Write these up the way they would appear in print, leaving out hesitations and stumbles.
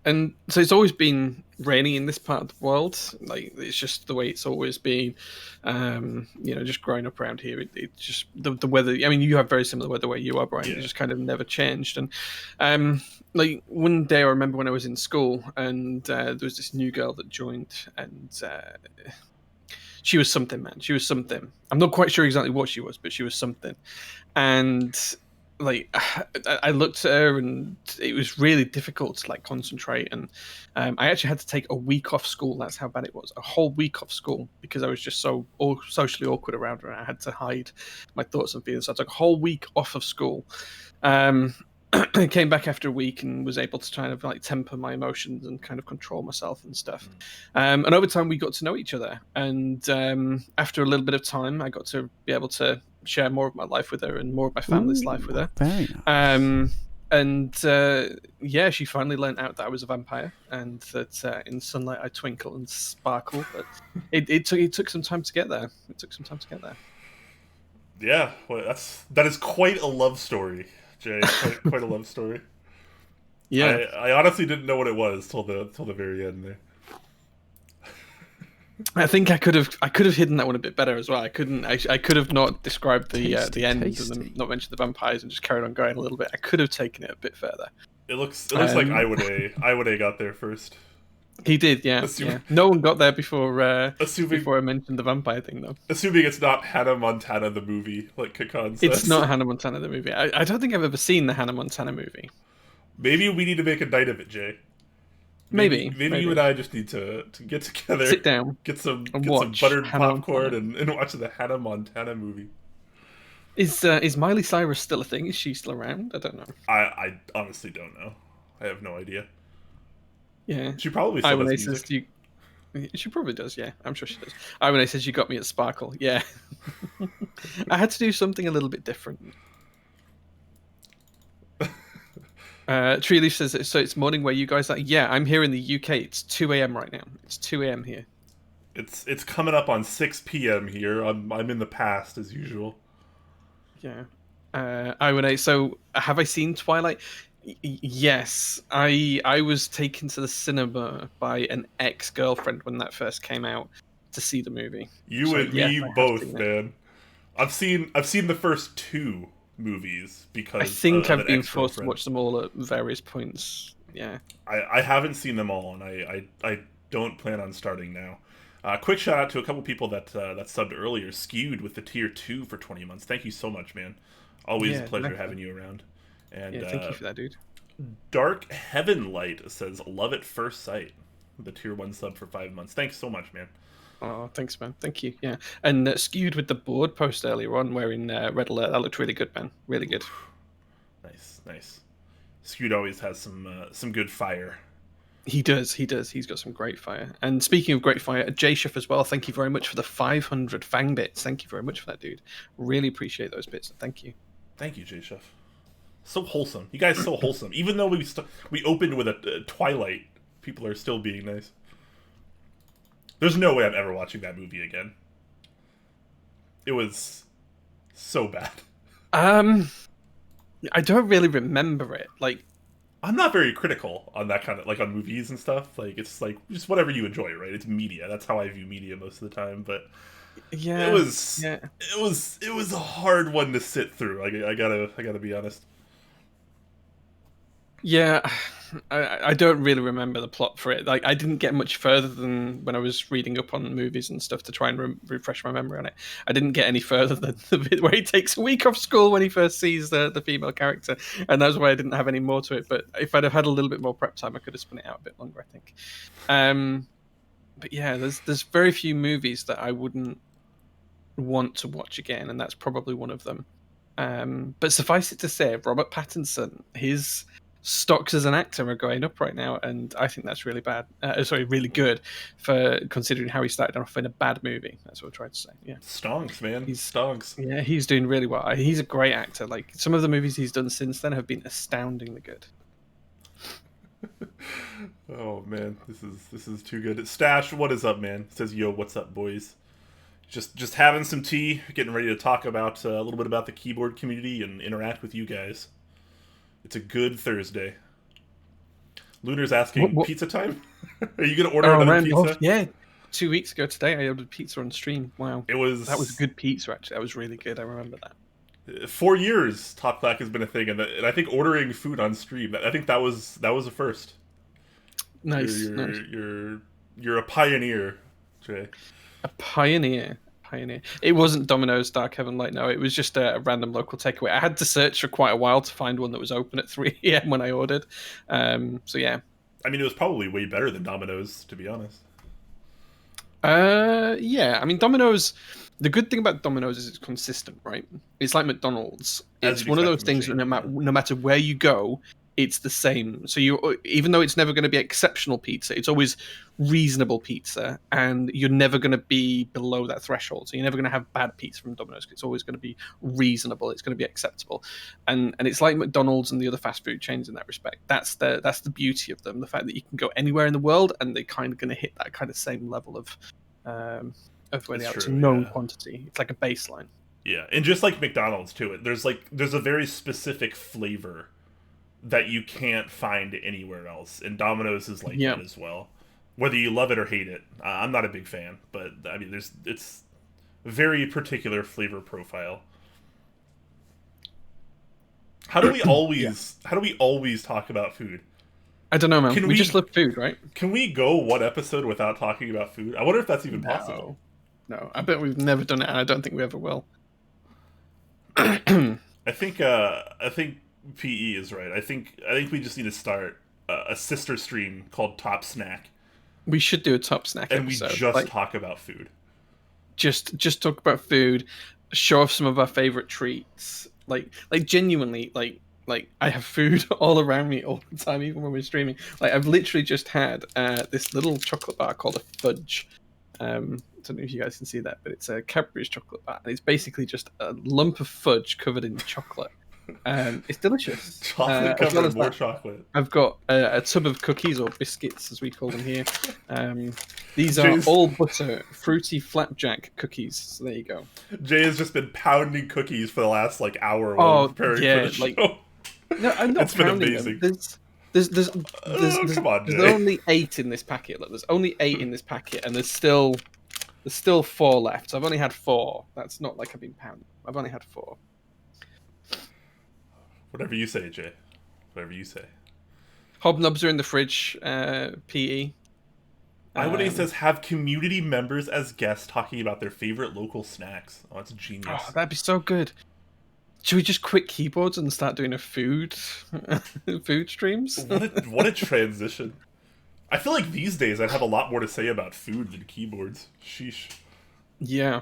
And so it's always been rainy in this part of the world. Like it's just the way it's always been. Just growing up around here, it just the weather. I mean, you have very similar weather where you are, Brian. Yeah. It just kind of never changed. And like one day, I remember when I was in school, and there was this new girl that joined, and she was something, man. She was something. I'm not quite sure exactly what she was, but she was something. And like I looked at her, and it was really difficult to like concentrate. And I actually had to take a week off school. That's how bad it was. A whole week off school because I was just so socially awkward around her. And I had to hide my thoughts and feelings. So I took a whole week off of school. I came back after a week and was able to kind of like temper my emotions and kind of control myself and stuff. And over time, we got to know each other. And after a little bit of time, I got to be able to share more of my life with her and more of my family's life with her. Very nice. Yeah, she finally learned out that I was a vampire and that in sunlight I twinkle and sparkle. But it took some time to get there. It took some time to get there. Yeah, well, that is quite a love story, Jay. Quite a love story. Yeah, I honestly didn't know what it was till the very end there. I think I could have hidden that one a bit better as well. I couldn't. I could have not described the end tasty. and not mentioned the vampires and just carried on going a little bit. I could have taken it a bit further. It looks like Iwade got there first. He did, yeah. No one got there before I mentioned the vampire thing, though. Assuming it's not Hannah Montana the movie, like Kakan says. It's not Hannah Montana the movie. I don't think I've ever seen the Hannah Montana movie. Maybe we need to make a night of it, Jay. Maybe you and I just need to get together, sit down, get some watch buttered Hannah popcorn and watch the Hannah Montana movie. Is Miley Cyrus still a thing? Is she still around? I don't know. I honestly don't know. I have no idea. Yeah, she probably still does music. She probably does. Yeah, I'm sure she does. When I said she got me at Sparkle, yeah, I had to do something a little bit different. Treeleaf says, so it's morning where you guys are. Yeah, I'm here in the UK. It's 2 a.m. right now. It's 2 a.m. here. It's coming up on 6 p.m. here. I'm in the past as usual. Yeah. So have I seen Twilight? Yes. I was taken to the cinema by an ex-girlfriend when that first came out to see the movie. You and me both, man. I've seen the first two movies because I think I've been forced to watch them all at various points. Yeah. I haven't seen them all, and I don't plan on starting now. Quick shout out to a couple people that subbed earlier. Skewed with the tier 2 for 20 months. Thank you so much, man. Always a pleasure having you around. And thank you for that, dude. Dark Heaven Light says, love at first sight. The tier 1 sub for 5 months. Thanks so much, man. Oh, thanks, man. Thank you. Yeah. And Skewed with the board post earlier on wearing Red Alert. That looked really good, man. Really good. Nice. Skewed always has some good fire. He does. He's got some great fire. And speaking of great fire, J-Chef as well, thank you very much for the 500 Fang bits. Thank you very much for that, dude. Really appreciate those bits. Thank you. Thank you, J-Chef. So wholesome. You guys so wholesome. Even though we opened with a Twilight, people are still being nice. There's no way I'm ever watching that movie again. It was so bad. I don't really remember it. Like, I'm not very critical on that kind of, like, on movies and stuff. Like, it's like just whatever you enjoy, right? It's media. That's how I view media most of the time. But yeah, it was a hard one to sit through. Like, I gotta be honest. Yeah, I don't really remember the plot for it. Like, I didn't get much further than when I was reading up on movies and stuff to try and refresh my memory on it. I didn't get any further than the bit where he takes a week off school when he first sees the female character, and that's why I didn't have any more to it. But if I'd have had a little bit more prep time, I could have spun it out a bit longer, I think. But yeah, there's very few movies that I wouldn't want to watch again, and that's probably one of them. But suffice it to say, Robert Pattinson, his stocks as an actor are going up right now, and I think that's really bad. Really good for considering how he started off in a bad movie. That's what I tried to say. Yeah, stonks, man. He's stonks. Yeah, he's doing really well. He's a great actor. Like, some of the movies he's done since then have been astoundingly good. Oh man, this is too good. Stash, what is up, man? Says, yo, what's up, boys? Just having some tea, getting ready to talk about a little bit about the keyboard community and interact with you guys. It's a good Thursday. Lunar's What? asking, What? pizza time? Are you gonna order Oh another man, pizza? yeah. 2 weeks ago today, I ordered pizza on stream. Wow, It that was was good pizza. Actually, that was really good. I remember that. 4 years. Top Clack has been a thing, and I think ordering food on stream. I think that was a first. You're Nice, nice. you're you're you're a pioneer, Jay. A pioneer. Pioneer. It wasn't Domino's Dark Heaven Light. No, it was just a random local takeaway. I had to search for quite a while to find one that was open at 3 a.m. when I ordered. So yeah. I mean, it was probably way better than Domino's, to be honest. Yeah. I mean, Domino's. The good thing about Domino's is it's consistent, right? It's like McDonald's. As It's you'd one of expect those from a things that chain. no matter where you go, it's the same. So even though it's never going to be exceptional pizza, it's always reasonable pizza, and you're never going to be below that threshold. So you're never going to have bad pizza from Domino's. It's always going to be reasonable. It's going to be acceptable, and it's like McDonald's and the other fast food chains in that respect. That's the beauty of them. The fact that you can go anywhere in the world, and they're kind of going to hit that kind of same level um, of where they It's are. It's a true, known yeah. quantity. It's like a baseline. Yeah, and just like McDonald's too, there's a very specific flavor that you can't find anywhere else, and Domino's is like Yeah. that as well. Whether you love it or hate it, I'm not a big fan, but I mean, it's very particular flavor profile. Yeah. How do we always talk about food? I don't know, man. Can We we just love food, right? can we go one episode without talking about food? I wonder if that's even possible. No. No. I bet we've never done it, and I don't think we ever will. I think PE is right. I think we just need to start a sister stream called Top Snack, We should do a top snack and we episode. just Like, talk about food. just talk about food, show off some of our favorite treats. Like genuinely, like I have food all around me all the time, even when we're streaming. Like I've literally just had this little chocolate bar called a fudge. I don't know if you guys can see that, but it's a Cadbury's chocolate bar, and it's basically just a lump of fudge covered in chocolate. It's delicious. Chocolate As well covered as more that, chocolate. I've got a tub of cookies or biscuits, as we call them here. These are Jay's, all butter, fruity flapjack cookies. So there you go. Jay has just been pounding cookies for the last like hour while Oh preparing yeah, for the like show. no, I'm not It's been pounding amazing. them. Come on, There's Jay. only 8 in this packet. Look, there's only 8 in this packet, and there's still 4 left. So I've only had 4. That's not like I've been pounding. I've only had 4. Whatever you say, Jay. Whatever you say. Hobnobs are in the fridge. PE. Iwade says have community members as guests talking about their favorite local snacks. Oh, that's genius. Oh, that'd be so good. Should we just quit keyboards and start doing a food streams? What a transition. I feel like these days I'd have a lot more to say about food than keyboards. Sheesh. Yeah.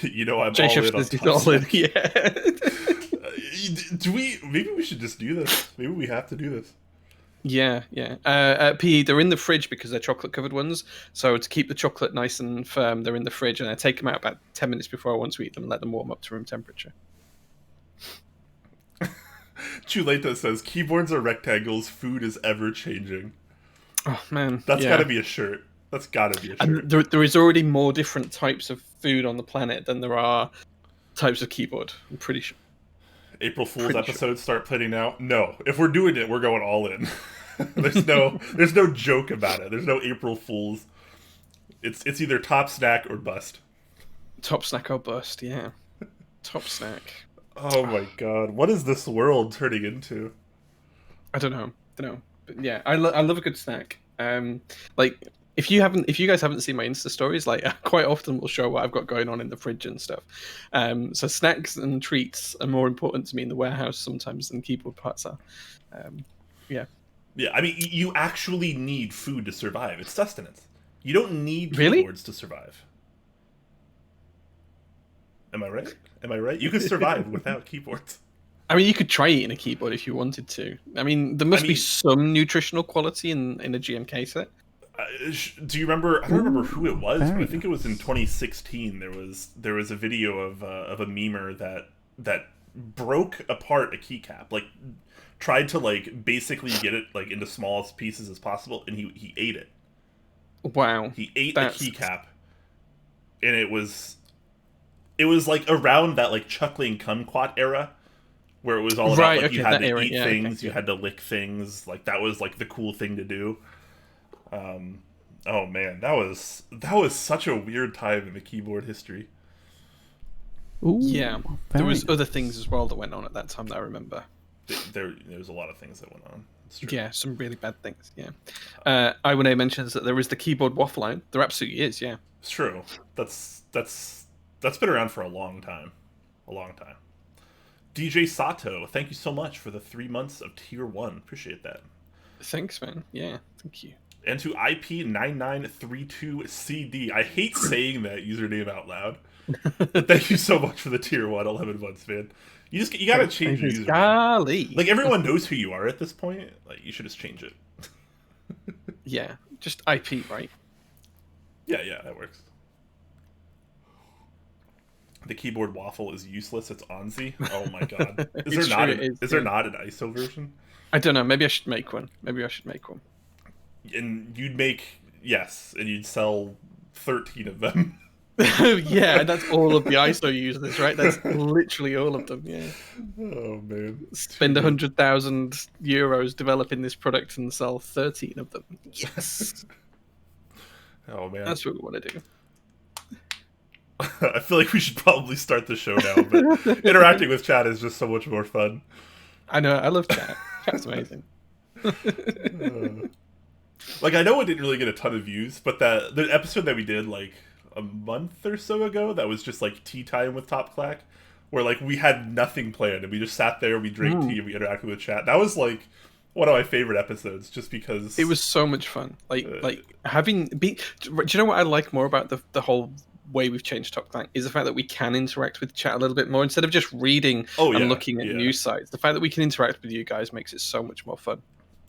You know, I'm Jay all Chef in on says he's Top all in. Snack. Yeah. Do we? Maybe we should just do this. Maybe we have to do this. Yeah. PE, they're in the fridge because they're chocolate covered ones. So to keep the chocolate nice and firm, they're in the fridge, and I take them out about 10 minutes before I want to eat them and let them warm up to room temperature. Chuleta says keyboards are rectangles. Food is ever changing. Oh man, That's yeah. gotta be a shirt. That's gotta be a shirt. And there is already more different types of food on the planet than there are types of keyboard. I'm pretty sure. April Fool's Pretty episodes start planning now. No, if we're doing it, we're going all in. there's no joke about it. There's no April Fools. It's either Top Snack or bust. Top snack or bust, yeah. Top snack. Oh my god, what is this world turning into? I don't know. But yeah, I love a good snack. Like if you guys haven't seen my Insta stories, like quite often we'll show what I've got going on in the fridge and stuff. So snacks and treats are more important to me in the warehouse sometimes than keyboard parts are. Yeah. Yeah, I mean, you actually need food to survive. It's sustenance. You don't need Really? keyboards to survive. Am I right? Am I right? You can survive without keyboards. I mean, you could try eating a keyboard if you wanted to. I mean, there must be some nutritional quality in a GMK set. Do you remember? I don't remember who it was, but I very think it was in 2016. There was a video of a memer that broke apart a keycap, like tried to like basically get it like into smallest pieces as possible, and he ate it. Wow. He ate the keycap, and it was like around that like chuckling kumquat era, where it was all about Right. like you Okay. had That to era. eat Yeah. Okay. things, you had to lick things, like that was like the cool thing to do. Oh man, that was such a weird time in the keyboard history. Ooh, Yeah. There was nice. other things as well that went on at that time that I remember. There's a lot of things that went on. It's true. Yeah, some really bad things. Yeah. Iwane mentions that there is the keyboard waffle line. There absolutely is. Yeah. It's true. That's been around for a long time. A long time. DJ Sato, thank you so much for the 3 months of tier 1. Appreciate that. Thanks, man. Yeah. Thank you. And to IP9932CD. I hate saying that username out loud. But thank you so much for the tier 1 11 months, man. You gotta change your username. Golly. Like everyone knows who you are at this point. Like you should just change it. Yeah. Just IP, right? Yeah, that works. The keyboard waffle is useless. It's Onzi. Oh my god. Is there not an ISO version? I don't know. Maybe I should make one. And you'd sell 13 of them. Yeah, that's all of the ISO users, right? That's literally all of them. Yeah. Oh man. Spend 100,000 euros developing this product and sell 13 of them. Yes. Oh man. That's what we want to do. I feel like we should probably start the show now, but interacting with chat is just so much more fun. I know. I love chat. Chat's amazing. Like I know it didn't really get a ton of views, but the episode that we did like a month or so ago, that was just like tea time with Top Clack, where like we had nothing planned and we just sat there, we drank tea, and we interacted with chat. That was like one of my favorite episodes, just because it was so much fun. Like having be. Do you know what I like more about the whole way we've changed Top Clack is the fact that we can interact with chat a little bit more instead of just reading and looking at news sites. The fact that we can interact with you guys makes it so much more fun.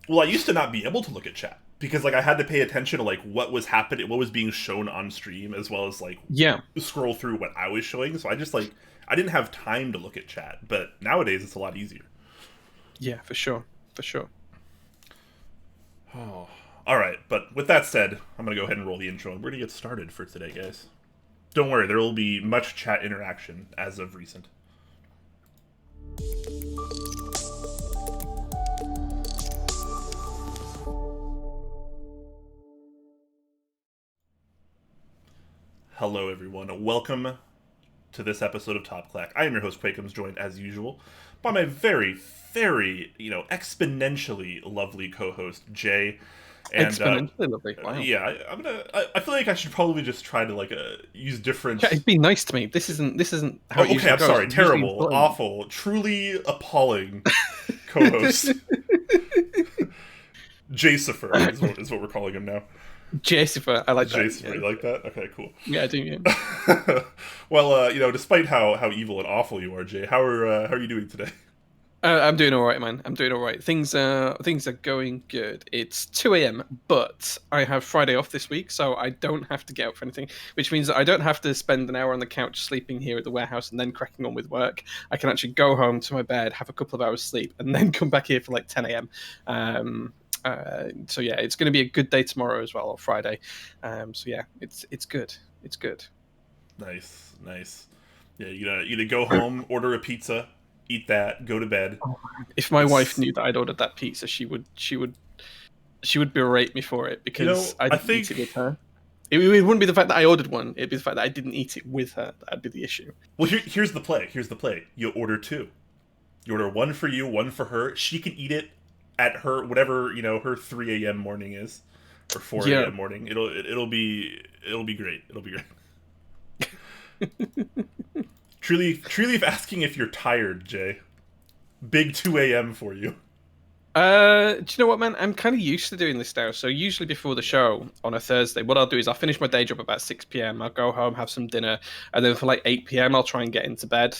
Well, I used to not be able to look at chat because like I had to pay attention to like what was happening, what was being shown on stream, as well as like scroll through what I was showing. So I just like I didn't have time to look at chat. But nowadays it's a lot easier. Yeah, for sure. Oh, all right. But with that said, I'm gonna go ahead and roll the intro, and we're gonna get started for today, guys. Don't worry, there will be much chat interaction as of recent. Hello, everyone. Welcome to this episode of Top Clack. I am your host, Quakemz, joined as usual by my very, very, exponentially lovely co-host, Jay. And, exponentially lovely. Wow. Yeah, I feel like I should probably just try to use different. Yeah, be nice to me. This isn't how. It okay, I'm goes. sorry. Terrible, awful, truly appalling co-host. Jacifer is what we're calling him now. Jacifer, I like that. Jacifer, yeah. You like that? Okay, cool. Yeah, I do. Yeah. Well, despite how evil and awful you are, Jay, how are you doing today? I'm doing all right, man. I'm doing all right. Things are going good. It's 2 a.m., but I have Friday off this week, so I don't have to get up for anything, which means that I don't have to spend an hour on the couch sleeping here at the warehouse and then cracking on with work. I can actually go home to my bed, have a couple of hours sleep, and then come back here for like 10 a.m. So yeah, it's going to be a good day tomorrow as well, or Friday. So yeah, it's good. It's good. Nice. Yeah, you gotta go home, order a pizza, eat that, go to bed. If my wife knew that I'd ordered that pizza, she would berate me for it because I didn't eat it with her. It wouldn't be the fact that I ordered one; it'd be the fact that I didn't eat it with her. That'd be the issue. Well, here's the play. You order two. You order one for you, one for her. She can eat it at her whatever her 3 a.m. morning is, or 4 a.m. morning. It'll be great. It'll be great. Truly asking if you're tired, Jay. Big 2 a.m. for you. Do you know what, man? I'm kind of used to doing this now. So usually before the show on a Thursday, what I'll do is I'll finish my day job about 6 p.m. I'll go home, have some dinner, and then for like 8 p.m. I'll try and get into bed,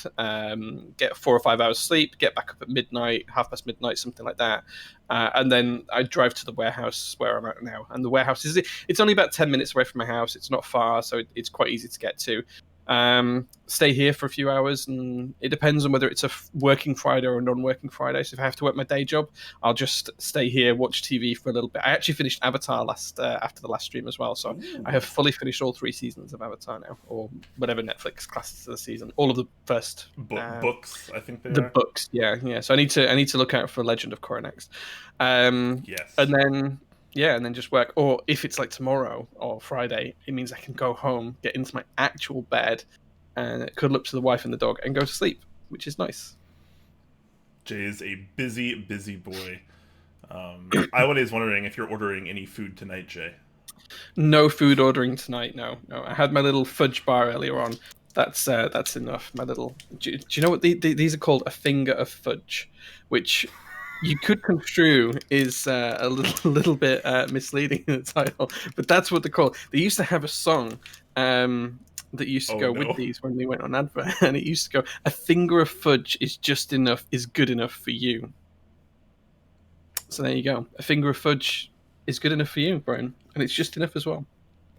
get 4 or 5 hours sleep, get back up at midnight, midnight, something like that. And then I drive to the warehouse where I'm at now. And the warehouse it's only about 10 minutes away from my house. It's not far, so it's quite easy to get to. stay here for a few hours, and it depends on whether it's a working Friday or a non-working Friday. So if I have to work my day job, I'll just stay here, watch TV for a little bit. I actually finished Avatar after the last stream as well, so I have fully finished all 3 seasons of Avatar now, or whatever Netflix classes the season. All of the first books, I think the books. Yeah. So I need to look out for Legend of Korra next. Yes, and then just work. Or if it's like tomorrow or Friday, it means I can go home, get into my actual bed, and cuddle up to the wife and the dog and go to sleep, which is nice. Jay is a busy, busy boy. I was wondering if you're ordering any food tonight, Jay. No food ordering tonight. No. I had my little fudge bar earlier on. That's enough. My little. Do you know what these are called? A finger of fudge, which you could construe is a little bit misleading in the title, but that's what they're called. They used to have a song that used to go with these when they went on advert, and it used to go, "A finger of fudge is good enough for you." So there you go. A finger of fudge is good enough for you, Brian, and it's just enough as well.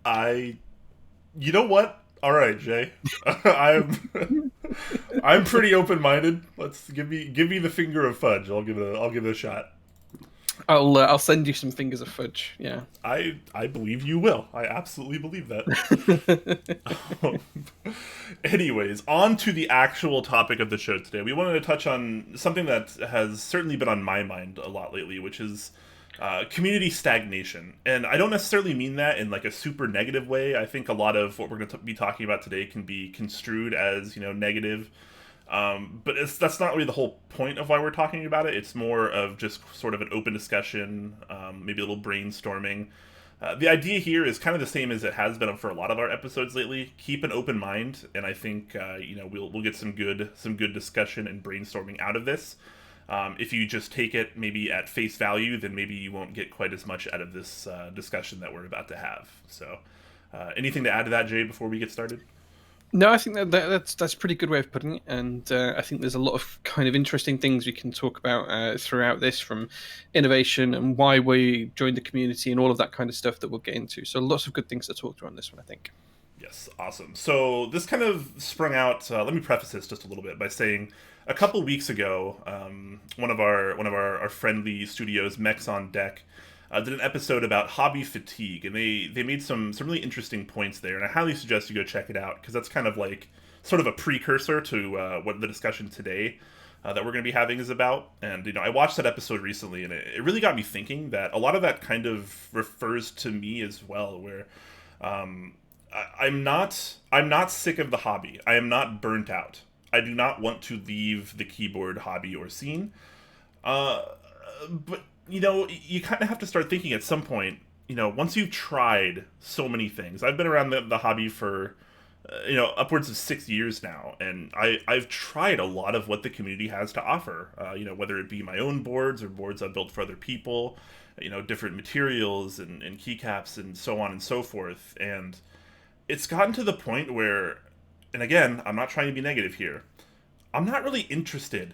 You know what? All right, Jay. I'm pretty open-minded. Let's give me the finger of fudge. I'll give it a shot. I'll send you some fingers of fudge. Yeah. I believe you will. I absolutely believe that. Anyways, on to the actual topic of the show today. We wanted to touch on something that has certainly been on my mind a lot lately, which is community stagnation. And I don't necessarily mean that in like a super negative way. I think a lot of what we're going to be talking about today can be construed as, negative. But that's not really the whole point of why we're talking about it. It's more of just sort of an open discussion, maybe a little brainstorming. The idea here is kind of the same as it has been for a lot of our episodes lately. Keep an open mind, and I think we'll get some good discussion and brainstorming out of this. If you just take it maybe at face value, then maybe you won't get quite as much out of this discussion that we're about to have. So, anything to add to that, Jay, before we get started? No, I think that's a pretty good way of putting it, and I think there's a lot of kind of interesting things we can talk about throughout this, from innovation and why we joined the community and all of that kind of stuff that we'll get into. So lots of good things to talk to on this one, I think. Yes, awesome. So this kind of sprung out. Let me preface this just a little bit by saying, a couple weeks ago, one of our friendly studios, Mechs on Deck, did an episode about hobby fatigue, and they made some really interesting points there, and I highly suggest you go check it out, because that's kind of like sort of a precursor to what the discussion today that we're going to be having is about. And I watched that episode recently, and it really got me thinking that a lot of that kind of refers to me as well, where I'm not sick of the hobby. I am not burnt out. I do not want to leave the keyboard hobby or scene. But you kind of have to start thinking at some point, once you've tried so many things. I've been around the hobby for, upwards of 6 years now, and I've tried a lot of what the community has to offer, whether it be my own boards or boards I've built for other people, different materials and keycaps and so on and so forth. And it's gotten to the point where, and again, I'm not trying to be negative here, I'm not really interested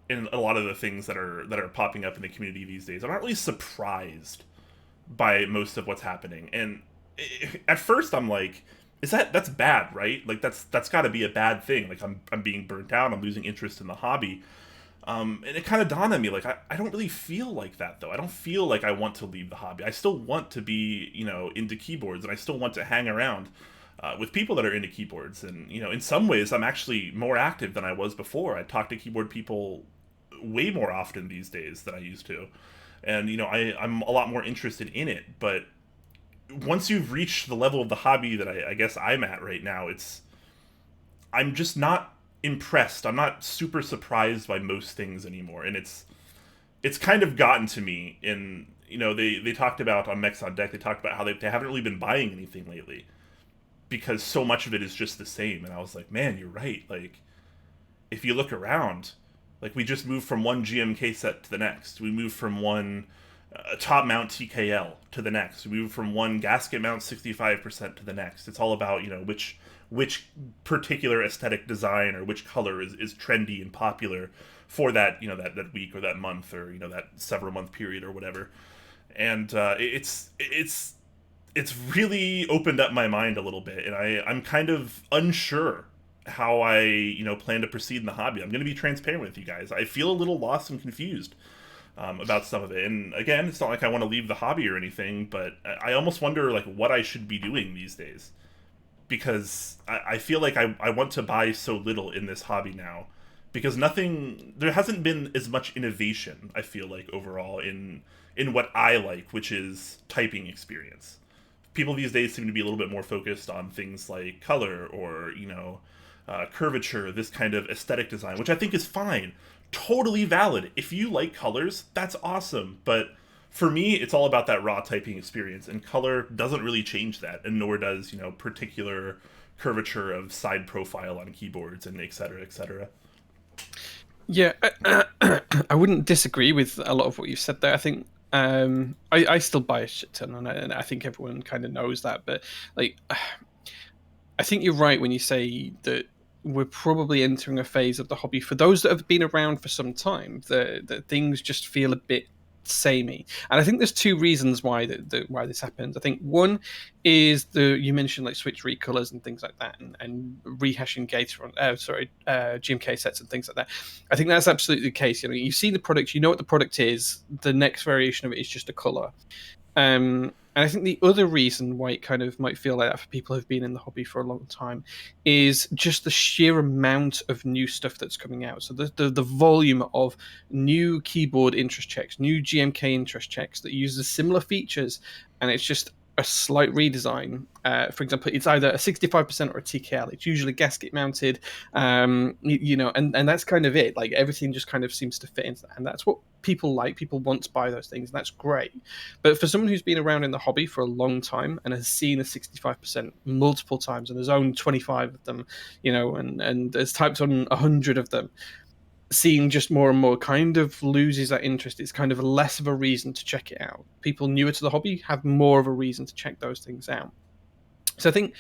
in a lot of the things that are popping up in the community these days. I'm not really surprised by most of what's happening. And at first I'm like, that's bad, right? Like that's got to be a bad thing. Like I'm being burnt out, I'm losing interest in the hobby. And it kind of dawned on me, like, I don't really feel like that, though. I don't feel like I want to leave the hobby. I still want to be, into keyboards, and I still want to hang around with people that are into keyboards. And, in some ways, I'm actually more active than I was before. I talk to keyboard people way more often these days than I used to. And, I'm a lot more interested in it. But once you've reached the level of the hobby that I guess I'm at right now, I'm just not impressed. I'm not super surprised by most things anymore. And it's kind of gotten to me in, they talked about on Mechs on Deck, they talked about how they haven't really been buying anything lately because so much of it is just the same. And I was like, man, you're right. Like, if you look around, like, we just moved from one GMK set to the next. We moved from one top mount TKL to the next. We moved from one gasket mount 65% to the next. It's all about, which particular aesthetic design or which color is trendy and popular for that, that week or that month or, that several month period or whatever. And it's it's really opened up my mind a little bit, and I'm kind of unsure how I, plan to proceed in the hobby. I'm going to be transparent with you guys. I feel a little lost and confused about some of it. And again, it's not like I want to leave the hobby or anything, but I almost wonder like what I should be doing these days, because I feel like I want to buy so little in this hobby now, because there hasn't been as much innovation, I feel like, overall in what I like, which is typing experience. People these days seem to be a little bit more focused on things like color or curvature, this kind of aesthetic design, which I think is fine, totally valid. If you like colors, that's awesome. But for me, it's all about that raw typing experience, and color doesn't really change that, and nor does particular curvature of side profile on keyboards and et cetera, et cetera. Yeah, I wouldn't disagree with a lot of what you've said there. I think I still buy a shit ton, and I think everyone kind of knows that. But like, I think you're right when you say that we're probably entering a phase of the hobby for those that have been around for some time. That things just feel a bit samey, and I think there's two reasons why why this happens. I think one is you mentioned like switch recolors and things like that, and rehashing gator on GMK sets and things like that. I think that's absolutely the case. You see the product, you know what the product is. The next variation of it is just a color. And I think the other reason why it kind of might feel like that for people who've been in the hobby for a long time is just the sheer amount of new stuff that's coming out. So the volume of new keyboard interest checks, new GMK interest checks that use the similar features, and it's just a slight redesign. For example, it's either a 65% or a TKL. It's usually gasket mounted, and that's kind of it. Like everything just kind of seems to fit into that, and that's what people like. People want to buy those things, and that's great. But for someone who's been around in the hobby for a long time and has seen a 65% multiple times and has owned 25 of them, and has typed on 100 of them, seeing just more and more kind of loses that interest. It's kind of less of a reason to check it out. People newer to the hobby have more of a reason to check those things out. So I think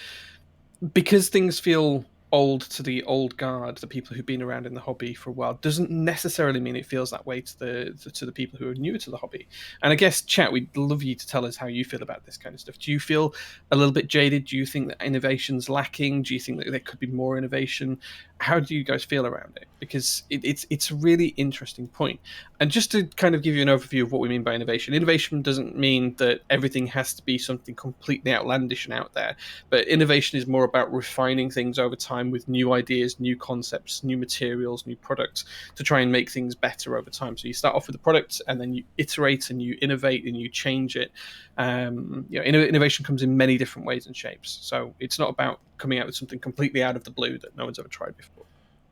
because things feel old to the old guard, the people who've been around in the hobby for a while, doesn't necessarily mean it feels that way to the people who are newer to the hobby. And I guess, chat, we'd love you to tell us how you feel about this kind of stuff. Do you feel a little bit jaded? Do you think that innovation's lacking? Do you think that there could be more innovation? How do you guys feel around it? Because it's a really interesting point. And just to kind of give you an overview of what we mean by innovation doesn't mean that everything has to be something completely outlandish and out there. But innovation is more about refining things over time with new ideas, new concepts, new materials, new products to try and make things better over time. So you start off with a product and then you iterate and you innovate and you change it. Innovation comes in many different ways and shapes. So it's not about coming out with something completely out of the blue that no one's ever tried before.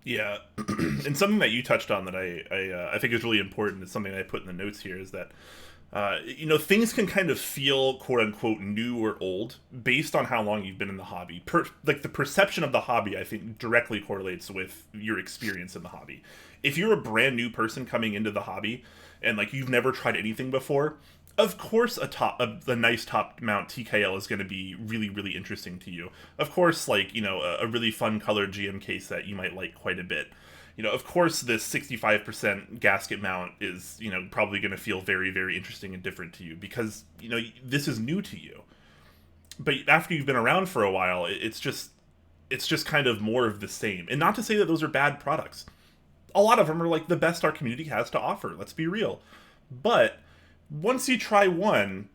Yeah, and something that you touched on that I think is really important, is something I put in the notes here, is that things can kind of feel quote unquote new or old based on how long you've been in the hobby. Like the perception of the hobby, I think, directly correlates with your experience in the hobby. If you're a brand new person coming into the hobby and like you've never tried anything before, of course a nice top mount TKL is going to be really, really interesting to you. Of course, like, a really fun colored GMK set you might like quite a bit. Of course, this 65% gasket mount is, probably going to feel very, very interesting and different to you because, this is new to you. But after you've been around for a while, it's just kind of more of the same. And not to say that those are bad products. A lot of them are like the best our community has to offer, let's be real. But once you try one,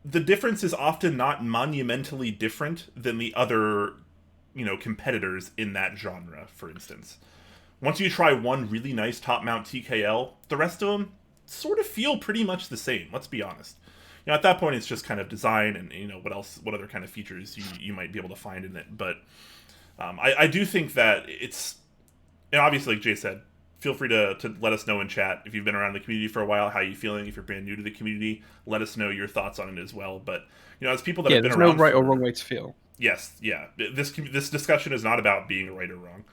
the difference is often not monumentally different than the other, competitors in that genre, for instance. Once you try one really nice top-mount TKL, the rest of them sort of feel pretty much the same, let's be honest. At that point, it's just kind of design and, what other kind of features you might be able to find in it. But I do think that and obviously, like Jay said, feel free to let us know in chat if you've been around the community for a while, how you feeling. If you're brand new to the community, let us know your thoughts on it as well. But, as people that have been around... there's no right or wrong way to feel. Yes, yeah. This discussion is not about being right or wrong.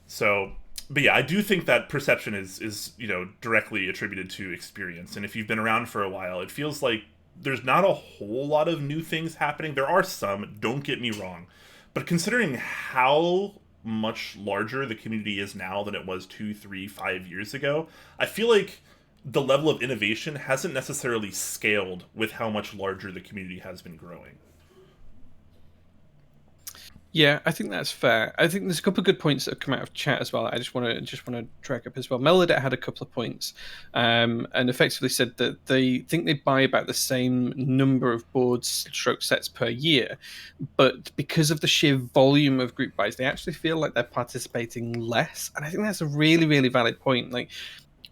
So... But yeah, I do think that perception is directly attributed to experience. And if you've been around for a while, it feels like there's not a whole lot of new things happening. There are some, don't get me wrong. But considering how much larger the community is now than it was 2, 3, 5 years ago, I feel like the level of innovation hasn't necessarily scaled with how much larger the community has been growing. Yeah, I think that's fair. I think there's a couple of good points that have come out of chat as well. I just want to track up as well. Melodette had a couple of points, and effectively said that they think they buy about the same number of boards stroke sets per year, but because of the sheer volume of group buys, they actually feel like they're participating less. And I think that's a really, really valid point. Like,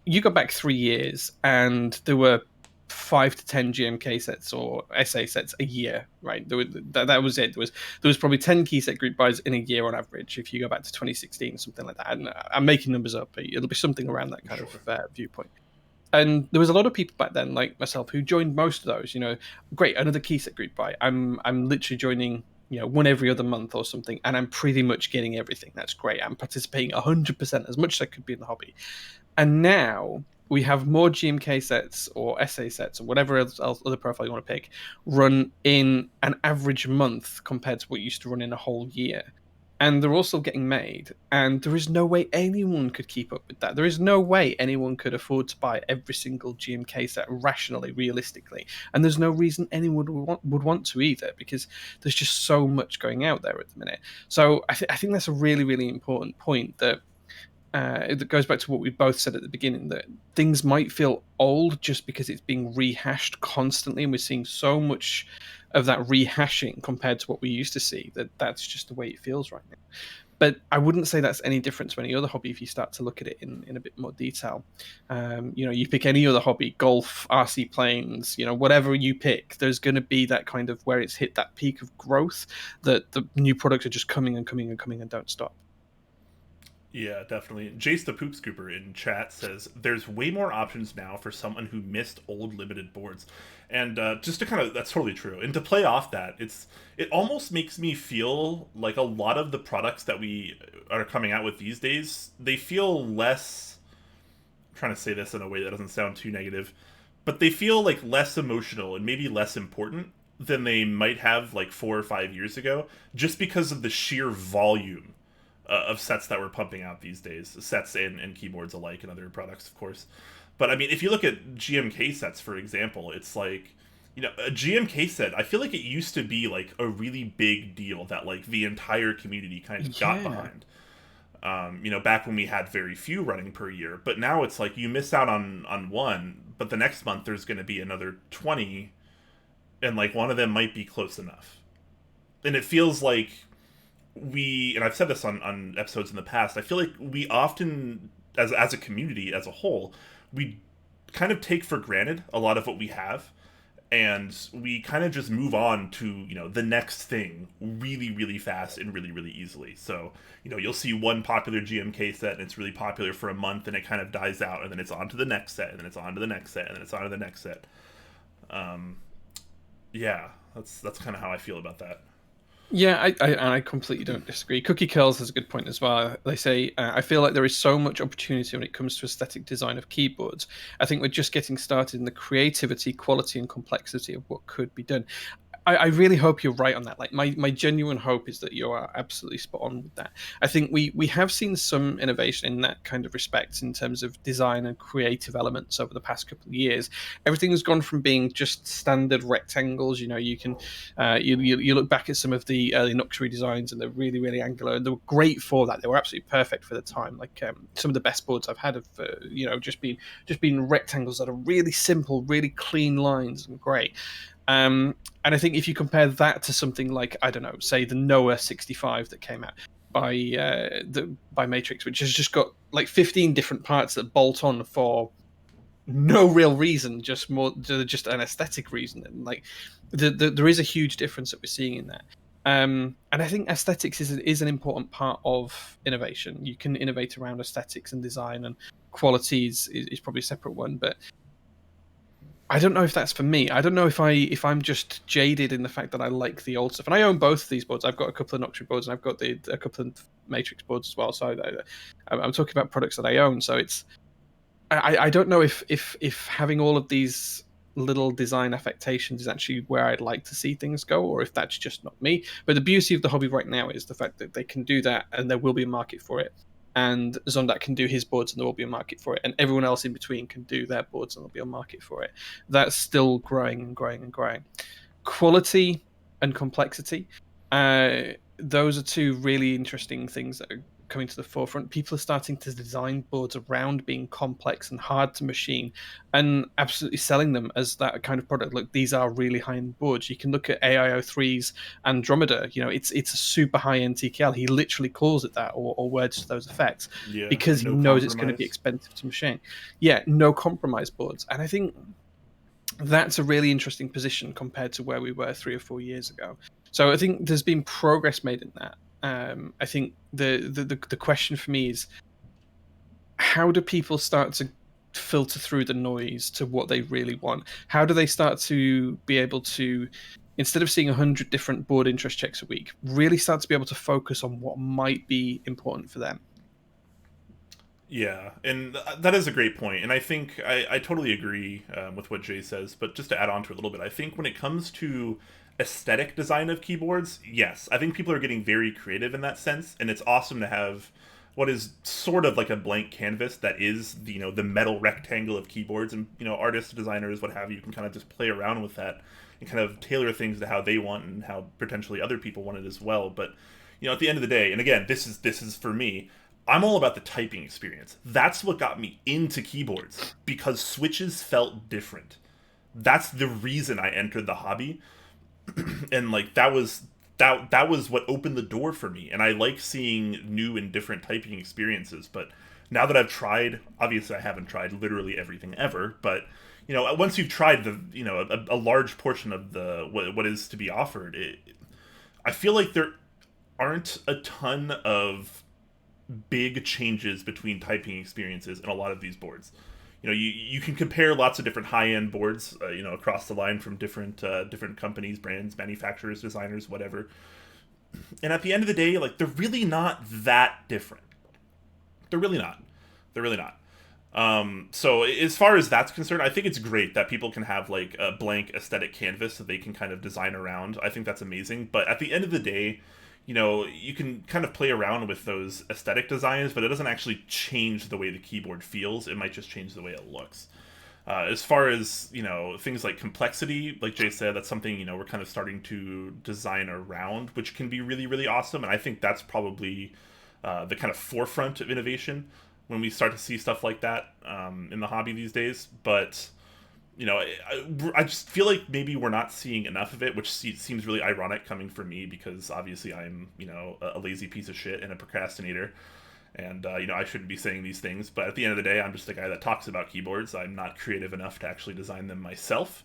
you go back 3 years and there were 5 to 10 GMK sets or SA sets a year, right? That was it. There was probably 10 key set group buys in a year on average. If you go back to 2016, something like that. And I'm making numbers up, but it'll be something around that kind of viewpoint. And there was a lot of people back then, like myself, who joined most of those. Great, another key set group buy. I'm literally joining, one every other month or something, and I'm pretty much getting everything. That's great. I'm participating 100% as much as I could be in the hobby. And now we have more GMK sets or SA sets or whatever else other profile you want to pick run in an average month compared to what used to run in a whole year. And they're all still getting made. And there is no way anyone could keep up with that. There is no way anyone could afford to buy every single GMK set rationally, realistically. And there's no reason anyone would want to either, because there's just so much going out there at the minute. So I think that's a really, really important point, that it goes back to what we both said at the beginning, that things might feel old just because it's being rehashed constantly, and we're seeing so much of that rehashing compared to what we used to see, that's just the way it feels right now. But I wouldn't say that's any different to any other hobby if you start to look at it in a bit more detail. You pick any other hobby, golf, RC planes, whatever you pick, there's going to be that kind of where it's hit that peak of growth, that the new products are just coming and coming and coming and don't stop. Yeah, definitely. Jace the Poop Scooper in chat says there's way more options now for someone who missed old limited boards, and just to kind of, that's totally true. And to play off that, it almost makes me feel like a lot of the products that we are coming out with these days, they feel less. I'm trying to say this in a way that doesn't sound too negative, but they feel like less emotional and maybe less important than they might have like 4 or 5 years ago, just because of the sheer volume of sets that we're pumping out these days, sets and keyboards alike, and other products, of course. But I mean, if you look at GMK sets, for example, it's like, a GMK set, I feel like it used to be like a really big deal that like the entire community kind of got behind. Back when we had very few running per year. But now it's like you miss out on one, but the next month there's going to be another 20, and like one of them might be close enough. And it feels like and I've said this on episodes in the past, I feel like we often, as a community as a whole, we kind of take for granted a lot of what we have, and we kind of just move on to the next thing really, really fast and really, really easily. So you'll see one popular GMK set and it's really popular for a month, and it kind of dies out, and then it's on to the next set, and then it's on to the next set, and then it's on to the next set. Yeah, that's kind of how I feel about that. Yeah, I completely don't disagree. Cookie Curls has a good point as well. They say, I feel like there is so much opportunity when it comes to aesthetic design of keyboards. I think we're just getting started in the creativity, quality, and complexity of what could be done. I really hope you're right on that. Like, my genuine hope is that you are absolutely spot on with that. I think we have seen some innovation in that kind of respect in terms of design and creative elements over the past couple of years. Everything has gone from being just standard rectangles. You can you look back at some of the early Noxury designs, and they're really, really angular, and they were great for that. They were absolutely perfect for the time. Like, some of the best boards I've had have just been rectangles that are really simple, really clean lines, and great. And I think if you compare that to something like, I don't know, say the Noah 65 that came out by Matrix, which has just got like 15 different parts that bolt on for no real reason, just an aesthetic reason, and like there is a huge difference that we're seeing in that. And I think aesthetics is an important part of innovation. You can innovate around aesthetics and design, and qualities is probably a separate one, but I don't know if that's for me. I don't know if I'm just jaded in the fact that I like the old stuff. And I own both of these boards. I've got a couple of Noxury boards, and I've got a couple of Matrix boards as well. So I'm talking about products that I own. So I don't know if having all of these little design affectations is actually where I'd like to see things go, or if that's just not me. But the beauty of the hobby right now is the fact that they can do that, and there will be a market for it. and Zondak can do his boards and there will be a market for it, and everyone else in between can do their boards and there'll be a market for it. That's still growing and growing and growing. Quality and complexity, those are two really interesting things that are coming to the forefront. People are starting to design boards around being complex and hard to machine and absolutely selling them as that kind of product. Look, these are really high-end boards. You can look at AIO3's Andromeda. It's a super high-end TKL. He literally calls it that, or words to those effects, because he knows it's going to be expensive to machine. Yeah, no compromise boards. And I think that's a really interesting position compared to where we were 3 or 4 years ago. So I think there's been progress made in that. I think the question for me is, how do people start to filter through the noise to what they really want? How do they start to be able to, instead of seeing 100 different board interest checks a week, really start to be able to focus on what might be important for them? Yeah, and that is a great point, and I think I totally agree with what Jay says, but just to add on to it a little bit, I think when it comes to aesthetic design of keyboards, yes, I think people are getting very creative in that sense, and it's awesome to have what is sort of like a blank canvas that is the metal rectangle of keyboards, and artists, designers, what have you, can kind of just play around with that and kind of tailor things to how they want and how potentially other people want it as well. But at the end of the day, and again, this is for me, I'm all about the typing experience. That's what got me into keyboards, because switches felt different. That's the reason I entered the hobby, and that was what opened the door for me. And I like seeing new and different typing experiences. But now that I've tried, obviously I haven't tried literally everything ever, but once you've tried a large portion of the what is to be offered, I feel like there aren't a ton of big changes between typing experiences in a lot of these boards. You can compare lots of different high-end boards, across the line from different companies, brands, manufacturers, designers, whatever. And at the end of the day, they're really not that different. They're really not. They're really not. So as far as that's concerned, I think it's great that people can have a blank aesthetic canvas that they can kind of design around. I think that's amazing. But at the end of the day, you can kind of play around with those aesthetic designs, but it doesn't actually change the way the keyboard feels. It might just change the way it looks. As far as, things like complexity, like Jay said, that's something, we're kind of starting to design around, which can be really, really awesome. And I think that's probably the kind of forefront of innovation when we start to see stuff like that in the hobby these days. But I just feel like maybe we're not seeing enough of it, which seems really ironic coming from me, because obviously I'm, a lazy piece of shit and a procrastinator, and I shouldn't be saying these things. But at the end of the day, I'm just a guy that talks about keyboards. I'm not creative enough to actually design them myself.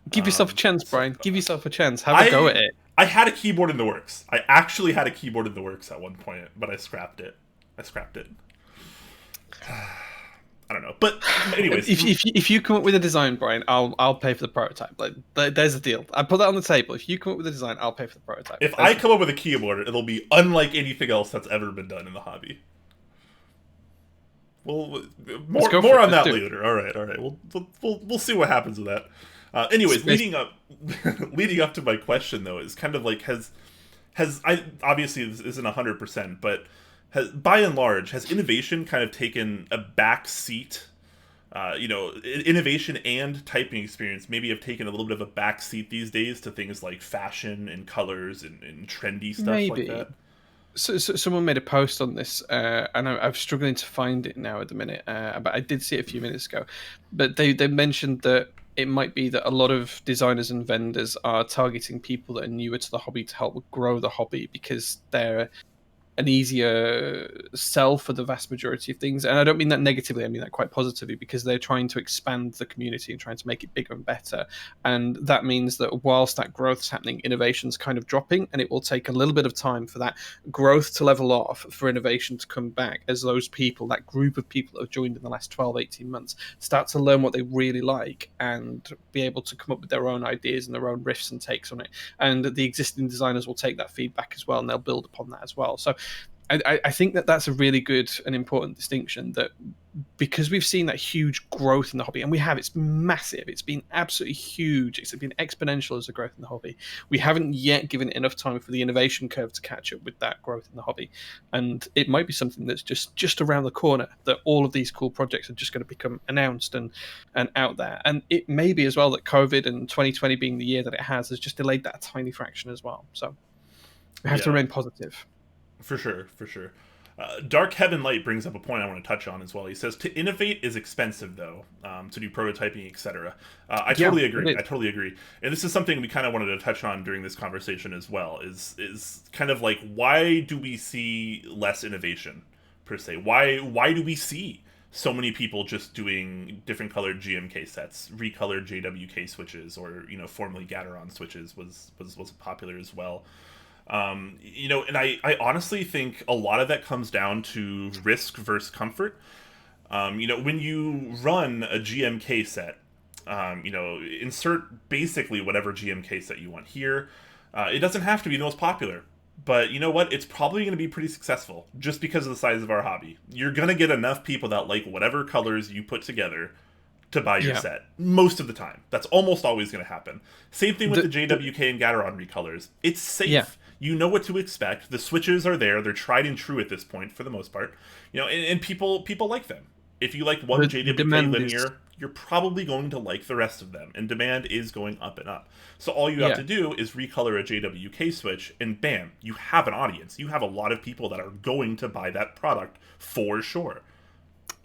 Give yourself a chance, Brian. Give yourself a chance. Have a go at it. I had a keyboard in the works. I actually had a keyboard in the works at one point, but I scrapped it. I don't know, but anyways, if you come up with a design, Brian, I'll pay for the prototype. There's a deal. I put that on the table. If you come up with a design, I'll pay for the prototype. If I come up with a keyboard, it'll be unlike anything else that's ever been done in the hobby. Well, more on that later. All right. We'll see what happens with that. Anyways, leading up to my question though is kind of has I obviously this isn't 100%, but by and large, has innovation kind of taken a back seat? Innovation and typing experience maybe have taken a little bit of a back seat these days to things like fashion and colors and trendy stuff like that. So someone made a post on this, and I'm struggling to find it now at the minute, but I did see it a few minutes ago. But they mentioned that it might be that a lot of designers and vendors are targeting people that are newer to the hobby to help grow the hobby, because they're an easier sell for the vast majority of things. And I don't mean that negatively, I mean that quite positively, because they're trying to expand the community and trying to make it bigger and better. And that means that whilst that growth's happening, innovation's kind of dropping, and it will take a little bit of time for that growth to level off, for innovation to come back, as those people, that group of people that have joined in the last 12, 18 months, start to learn what they really like and be able to come up with their own ideas and their own riffs and takes on it. And the existing designers will take that feedback as well, and they'll build upon that as well. So I think that that's a really good and important distinction, that because we've seen that huge growth in the hobby, and we have, it's massive, it's been absolutely huge, it's been exponential as a growth in the hobby. We haven't yet given it enough time for the innovation curve to catch up with that growth in the hobby, and it might be something that's just around the corner, that all of these cool projects are just going to become announced and out there. And it may be as well that COVID and 2020 being the year that it has just delayed that a tiny fraction as well. So we have to remain positive. For sure. Dark Heaven Light brings up a point I want to touch on as well. He says, to innovate is expensive, though, to do prototyping, etc. I totally agree. And this is something we kind of wanted to touch on during this conversation as well, is kind of like, why do we see less innovation, per se? Why do we see so many people just doing different colored GMK sets, recolored JWK switches, or, formerly Gateron switches was popular as well. And I honestly think a lot of that comes down to risk versus comfort. When you run a GMK set, insert basically whatever GMK set you want here. It doesn't have to be the most popular, but you know what? It's probably going to be pretty successful just because of the size of our hobby. You're going to get enough people that like whatever colors you put together to buy your set most of the time. That's almost always going to happen. Same thing with the JWK and Gateron recolors. It's safe. Yeah. You know what to expect. The switches are there. They're tried and true at this point for the most part. And people like them. If you like one JWK linear, you're probably going to like the rest of them. And demand is going up and up. So all you have to do is recolor a JWK switch, and bam, you have an audience. You have a lot of people that are going to buy that product for sure.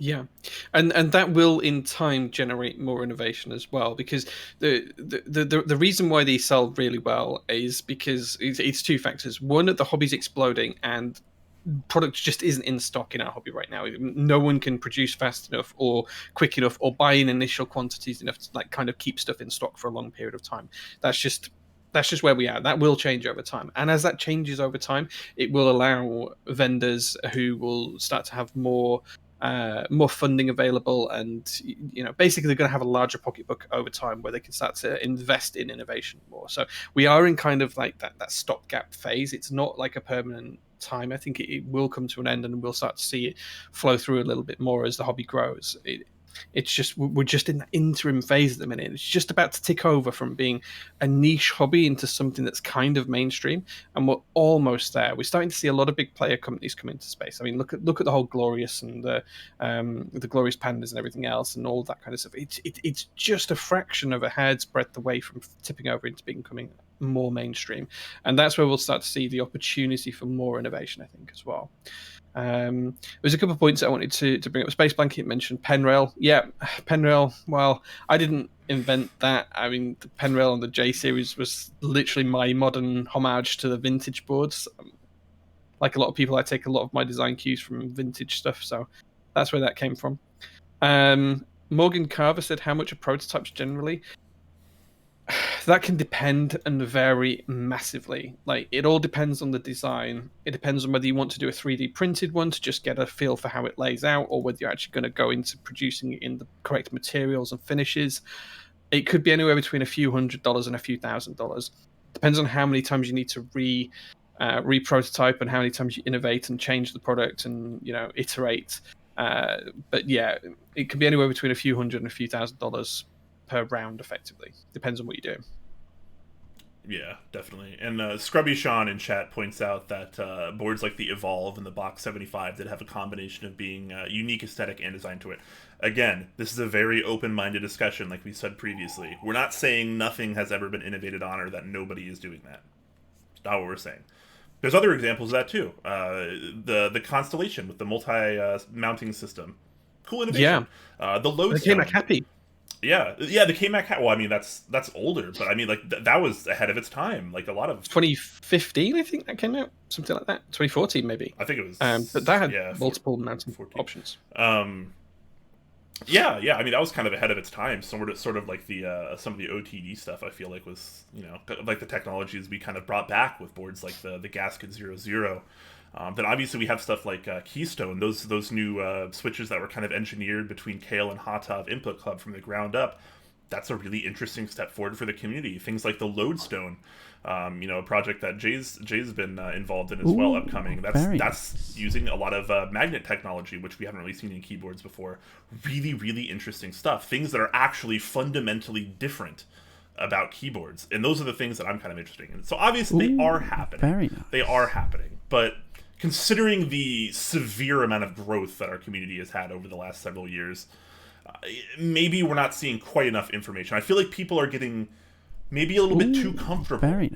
Yeah, and that will in time generate more innovation as well, because the reason why these sell really well is because it's two factors. One, that the hobby's exploding and product just isn't in stock in our hobby right now. No one can produce fast enough or quick enough or buy in initial quantities enough to kind of keep stuff in stock for a long period of time. That's just where we are. That will change over time, and as that changes over time, it will allow vendors who will start to have more funding available, and basically they're going to have a larger pocketbook over time where they can start to invest in innovation more. So we are in kind of like that stopgap phase. It's not like a permanent time. I think it will come to an end, and we'll start to see it flow through a little bit more as the hobby grows. It's just, we're just in that interim phase at the minute. It's just about to tick over from being a niche hobby into something that's kind of mainstream, and we're almost there. We're starting to see a lot of big player companies come into space. I mean, look at the whole Glorious and the Glorious Pandas and everything else and all that kind of stuff. It's just a fraction of a hair's breadth away from tipping over into becoming more mainstream, and that's where we'll start to see the opportunity for more innovation, I think, as well. There's a couple of points I wanted to bring up. Space Blanket mentioned Penrail. Yeah, Penrail. Well, I didn't invent that. I mean, the Penrail on the J series was literally my modern homage to the vintage boards. Like a lot of people, I take a lot of my design cues from vintage stuff, so that's where that came from. Morgan Carver said, how much are prototypes generally? That can depend and vary massively. Like, it all depends on the design. It depends on whether you want to do a 3D printed one to just get a feel for how it lays out, or whether you're actually going to go into producing it in the correct materials and finishes. It could be anywhere between a few $100s and a few $1,000s. Depends on how many times you need to re-prototype and how many times you innovate and change the product and iterate. But yeah, it could be anywhere between a few $100 and a few $1,000s per round, effectively. Depends on what you do. Yeah, definitely. And Scrubby Sean in chat points out that boards like the Evolve and the Box 75 that have a combination of being unique aesthetic and design to it. Again, this is a very open-minded discussion, like we said previously. We're not saying nothing has ever been innovated on or that nobody is doing that. It's not what we're saying. There's other examples of that too. The Constellation with the multi-mounting system. Cool innovation. Yeah. The Lodestone. They came back happy. Yeah, the K-Mac. Well, I mean, that's older, but I mean, like that was ahead of its time. Like a lot of 2015, I think that came out, something like that. 2014, maybe. I think it was. But that had multiple mounting options. Yeah. I mean, that was kind of ahead of its time. Sort of like the some of the OTD stuff. I feel like was like the technologies we kind of brought back with boards like the Gasket 00. Then obviously we have stuff like Keystone, those new switches that were kind of engineered between Kale and Hatav Input Club from the ground up. that's a really interesting step forward for the community. Things like the Lodestone, a project that Jay's been involved in as well, upcoming. That's using a lot of magnet technology, which we haven't really seen in keyboards before. Really, really interesting stuff. Things that are actually fundamentally different about keyboards, and those are the things that I'm kind of interested in. So obviously they are happening. Very nice. They are happening, but considering the severe amount of growth that our community has had over the last several years, maybe we're not seeing quite enough information. I feel like people are getting maybe a little bit too comfortable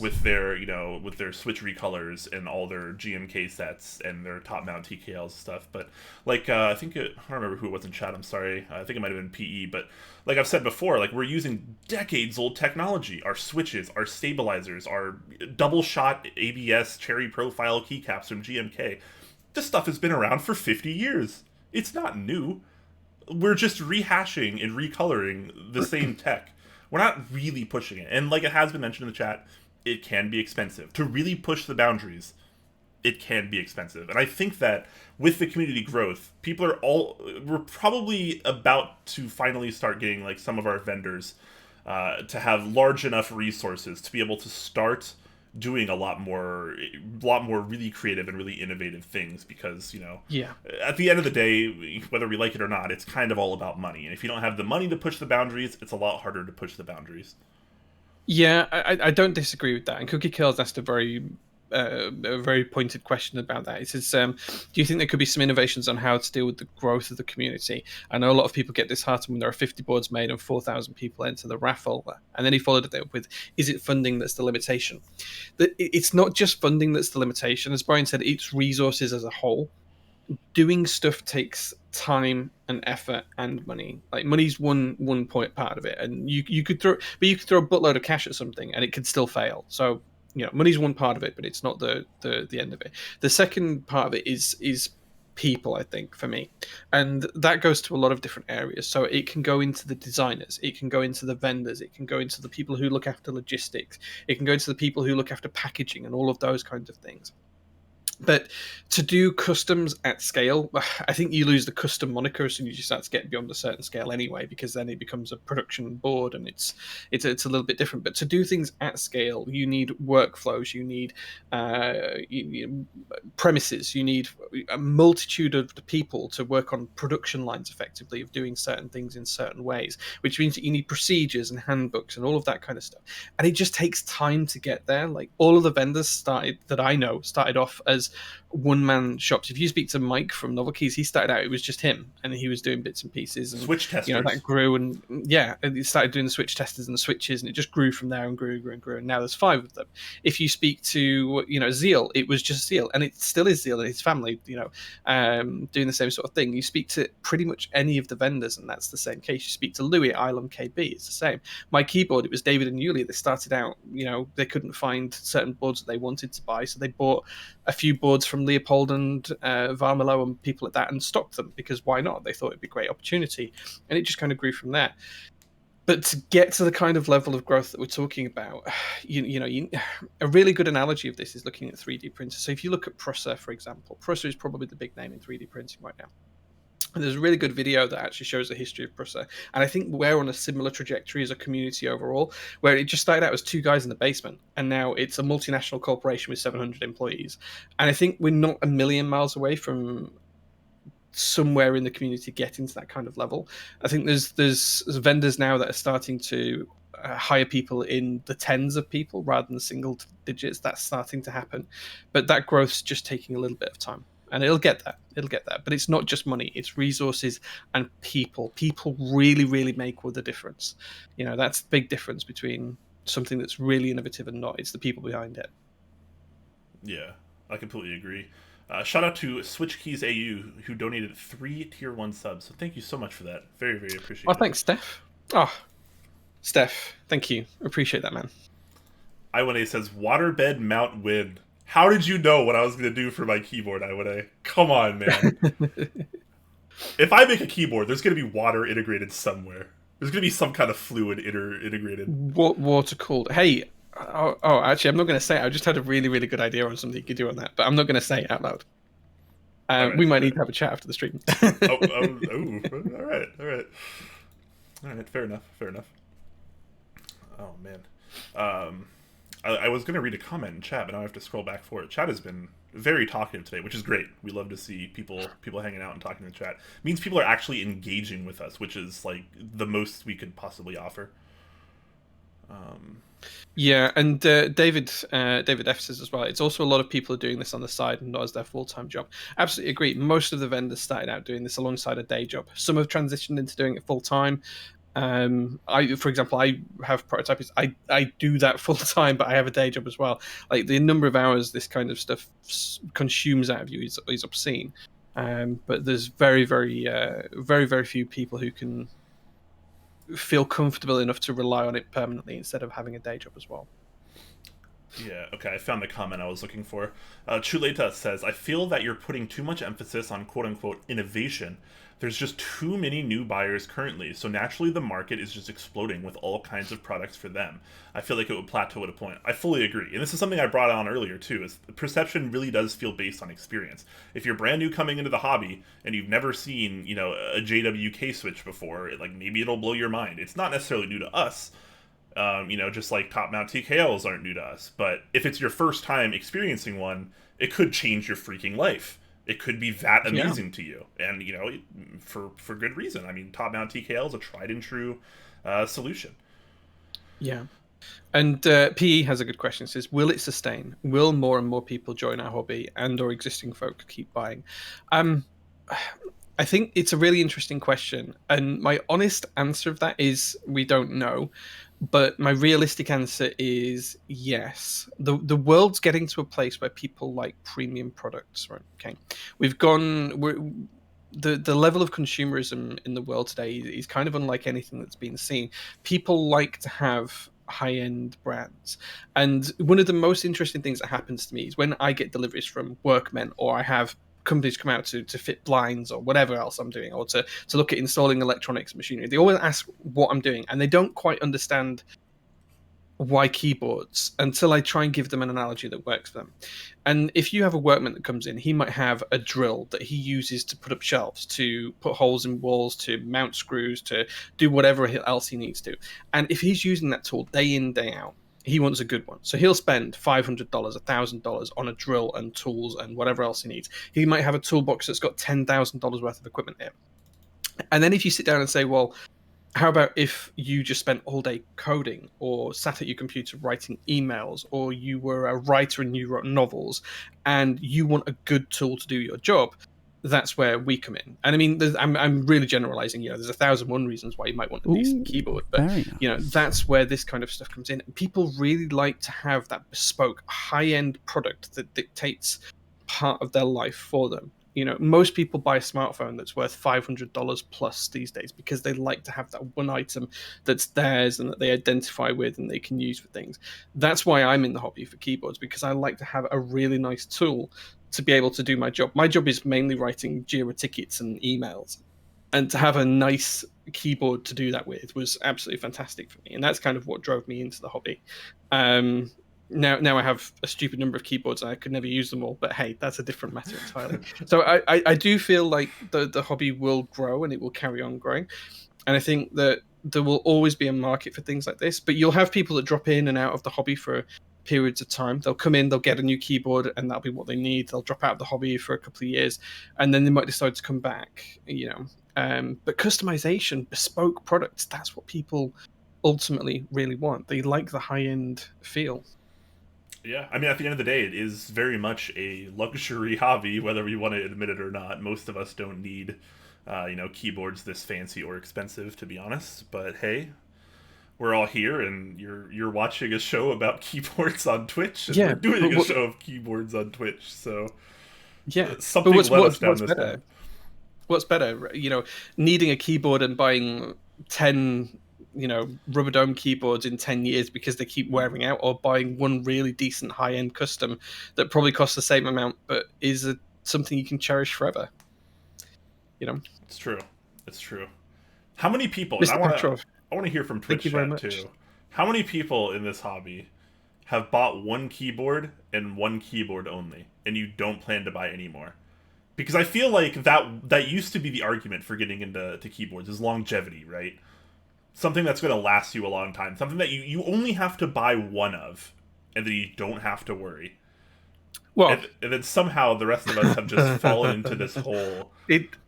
with their, with their Switch recolors and all their GMK sets and their top mount TKLs and stuff. But like, I don't remember who it was in chat. I'm sorry. I think it might have been PE. But like I've said before, like we're using decades old technology. Our switches, our stabilizers, our double shot ABS cherry profile keycaps from GMK. This stuff has been around for 50 years. It's not new. We're just rehashing and recoloring the same tech. We're not really pushing it. And like it has been mentioned in the chat, it can be expensive. To really push the boundaries, it can be expensive. And I think that with the community growth, we're probably about to finally start getting like some of our vendors to have large enough resources to be able to start doing a lot more really creative and really innovative things, because at the end of the day, whether we like it or not, it's kind of all about money, and if you don't have the money to push the boundaries, it's a lot harder to push the boundaries. I don't disagree with that, and Cookie Kills asked a very pointed question about that. It says, do you think there could be some innovations on how to deal with the growth of the community? I know a lot of people get disheartened when there are 50 boards made and 4,000 people enter the raffle. And then he followed it up with, is it funding that's the limitation? It's not just funding that's the limitation. As Brian said, it's resources as a whole. Doing stuff takes time and effort and money. Like money's one point part of it, and you could throw a buttload of cash at something and it could still fail. So money's one part of it, but it's not the end of it. The second part of it is people, I think, for me, and that goes to a lot of different areas. So it can go into the designers, it can go into the vendors, it can go into the people who look after logistics, it can go into the people who look after packaging and all of those kinds of things. But to do customs at scale, I think you lose the custom moniker as soon as you start to get beyond a certain scale anyway, because then it becomes a production board and it's a little bit different. But to do things at scale, you need workflows, you need premises, you need a multitude of people to work on production lines effectively of doing certain things in certain ways, which means that you need procedures and handbooks and all of that kind of stuff. And it just takes time to get there. Like all of the vendors started off as one-man shops. If you speak to Mike from Novel Keys, he started out, it was just him, and he was doing bits and pieces. And, switch testers. That grew, and and he started doing the switch testers and the switches, and it just grew from there and grew, and now there's 5 of them. If you speak to, Zeal, it was just Zeal, and it still is Zeal and his family, doing the same sort of thing. You speak to pretty much any of the vendors, and that's the same case. You speak to Louis at Island KB, it's the same. My keyboard, it was David and Yulia. They started out, they couldn't find certain boards that they wanted to buy, so they bought a few boards from Leopold and Varmelo and people like that and stocked them, because why not? They thought it'd be a great opportunity, and it just kind of grew from there. But to get to the kind of level of growth that we're talking about, a really good analogy of this is looking at 3D printers. So if you look at Prusa, for example, Prusa is probably the big name in 3D printing right now. And there's a really good video that actually shows the history of Prusa. And I think we're on a similar trajectory as a community overall, where it just started out as 2 guys in the basement, and now it's a multinational corporation with 700 employees. And I think we're not a million miles away from somewhere in the community getting to that kind of level. I think there's vendors now that are starting to hire people in the tens of people rather than single digits. That's starting to happen. But that growth's just taking a little bit of time. And it'll get there. But it's not just money. It's resources and people. People really, really make all the difference. That's the big difference between something that's really innovative and not. It's the people behind it. Yeah, I completely agree. Shout out to Switch Keys AU, who donated 3 tier 1 subs. So thank you so much for that. Very, very appreciated. Oh, thanks, Steph. Steph, thank you. Appreciate that, man. Iwane says, waterbed mount win. How did you know what I was going to do for my keyboard, Iwane? Come on, man. If I make a keyboard, there's going to be water integrated somewhere. There's going to be some kind of fluid integrated. Water cooled. Hey, actually, I'm not going to say it. I just had a really, really good idea on something you could do on that, but I'm not going to say it out loud. Right, we might need to have a chat after the stream. All right. All right, fair enough. Fair enough. Oh man, I was gonna read a comment in chat, but now I have to scroll back for it. Chat has been very talkative today, which is great. We love to see people hanging out and talking in the chat. It means people are actually engaging with us, which is like the most we could possibly offer. Yeah, and David F says as well, it's also a lot of people are doing this on the side and not as their full-time job. Absolutely agree. Most of the vendors started out doing this alongside a day job. Some have transitioned into doing it full-time. For example, I have prototypists. I do that full time, but I have a day job as well. Like the number of hours this kind of stuff consumes out of you is obscene. But there's very few people who can feel comfortable enough to rely on it permanently instead of having a day job as well. Yeah, okay, I found the comment I was looking for. Chuleta says, I feel that you're putting too much emphasis on quote-unquote innovation. There's just too many new buyers currently, so naturally the market is just exploding with all kinds of products for them. I feel like it would plateau at a point. I fully agree. And this is something I brought on earlier too, is perception really does feel based on experience. If you're brand new coming into the hobby and you've never seen, a JWK switch before, like maybe it'll blow your mind. It's not necessarily new to us. Just like top mount TKLs aren't new to us. But if it's your first time experiencing one, it could change your freaking life. It could be that amazing to you. And, for good reason. I mean, top mount TKL is a tried and true solution. Yeah. And PE has a good question. It says, will it sustain? Will more and more people join our hobby and or existing folk keep buying? I think it's a really interesting question. And my honest answer of that is we don't know. But my realistic answer is yes. The world's getting to a place where people like premium products, right? Okay, the level of consumerism in the world today is kind of unlike anything that's been seen. People like to have high-end brands, and one of the most interesting things that happens to me is when I get deliveries from workmen, or I have companies come out to fit blinds or whatever else I'm doing, or to look at installing electronics machinery. They always ask what I'm doing, and they don't quite understand why keyboards until I try and give them an analogy that works for them. And if you have a workman that comes in, he might have a drill that he uses to put up shelves, to put holes in walls, to mount screws, to do whatever else he needs to. And if he's using that tool day in, day out, he wants a good one. So he'll spend $500, $1,000 on a drill and tools and whatever else he needs. He might have a toolbox that's got $10,000 worth of equipment in it. And then if you sit down and say, well, how about if you just spent all day coding, or sat at your computer writing emails, or you were a writer and you wrote novels and you want a good tool to do your job? That's where we come in. And I mean, I'm really generalizing. There's 1,001 reasons why you might want a decent keyboard, but nice. That's where this kind of stuff comes in. People really like to have that bespoke, high-end product that dictates part of their life for them. Most people buy a smartphone that's worth $500 plus these days because they like to have that one item that's theirs and that they identify with and they can use for things. That's why I'm in the hobby for keyboards, because I like to have a really nice tool to be able to do my job. My job is mainly writing Jira tickets and emails, and to have a nice keyboard to do that with was absolutely fantastic for me. And that's kind of what drove me into the hobby. Now I have a stupid number of keyboards and I could never use them all, but hey, that's a different matter entirely. So I do feel like the hobby will grow and it will carry on growing. And I think that there will always be a market for things like this, but you'll have people that drop in and out of the hobby for periods of time. They'll come in, they'll get a new keyboard, and that'll be what they need. They'll drop out of the hobby for a couple of years, and then they might decide to come back, But customization, bespoke products, that's what people ultimately really want. They like the high-end feel. Yeah, I mean, at the end of the day, it is very much a luxury hobby, whether we want to admit it or not. Most of us don't need, keyboards this fancy or expensive, to be honest. But hey, we're all here, and you're watching a show about keyboards on Twitch, and we're doing a show of keyboards on Twitch. So something led us down this path. What's better, needing a keyboard and buying 10 rubber dome keyboards in 10 years because they keep wearing out, or buying one really decent high-end custom that probably costs the same amount but is something you can cherish forever. It's true. How many people, Mr. and I want to hear from Twitch chat too, how many people in this hobby have bought one keyboard and one keyboard only, and you don't plan to buy any more? Because I feel like that used to be the argument for getting into keyboards, is longevity, right? something that's going to last you a long time, something that you only have to buy one of, and then you don't have to worry. Well, And then somehow the rest of us have just fallen into this hole.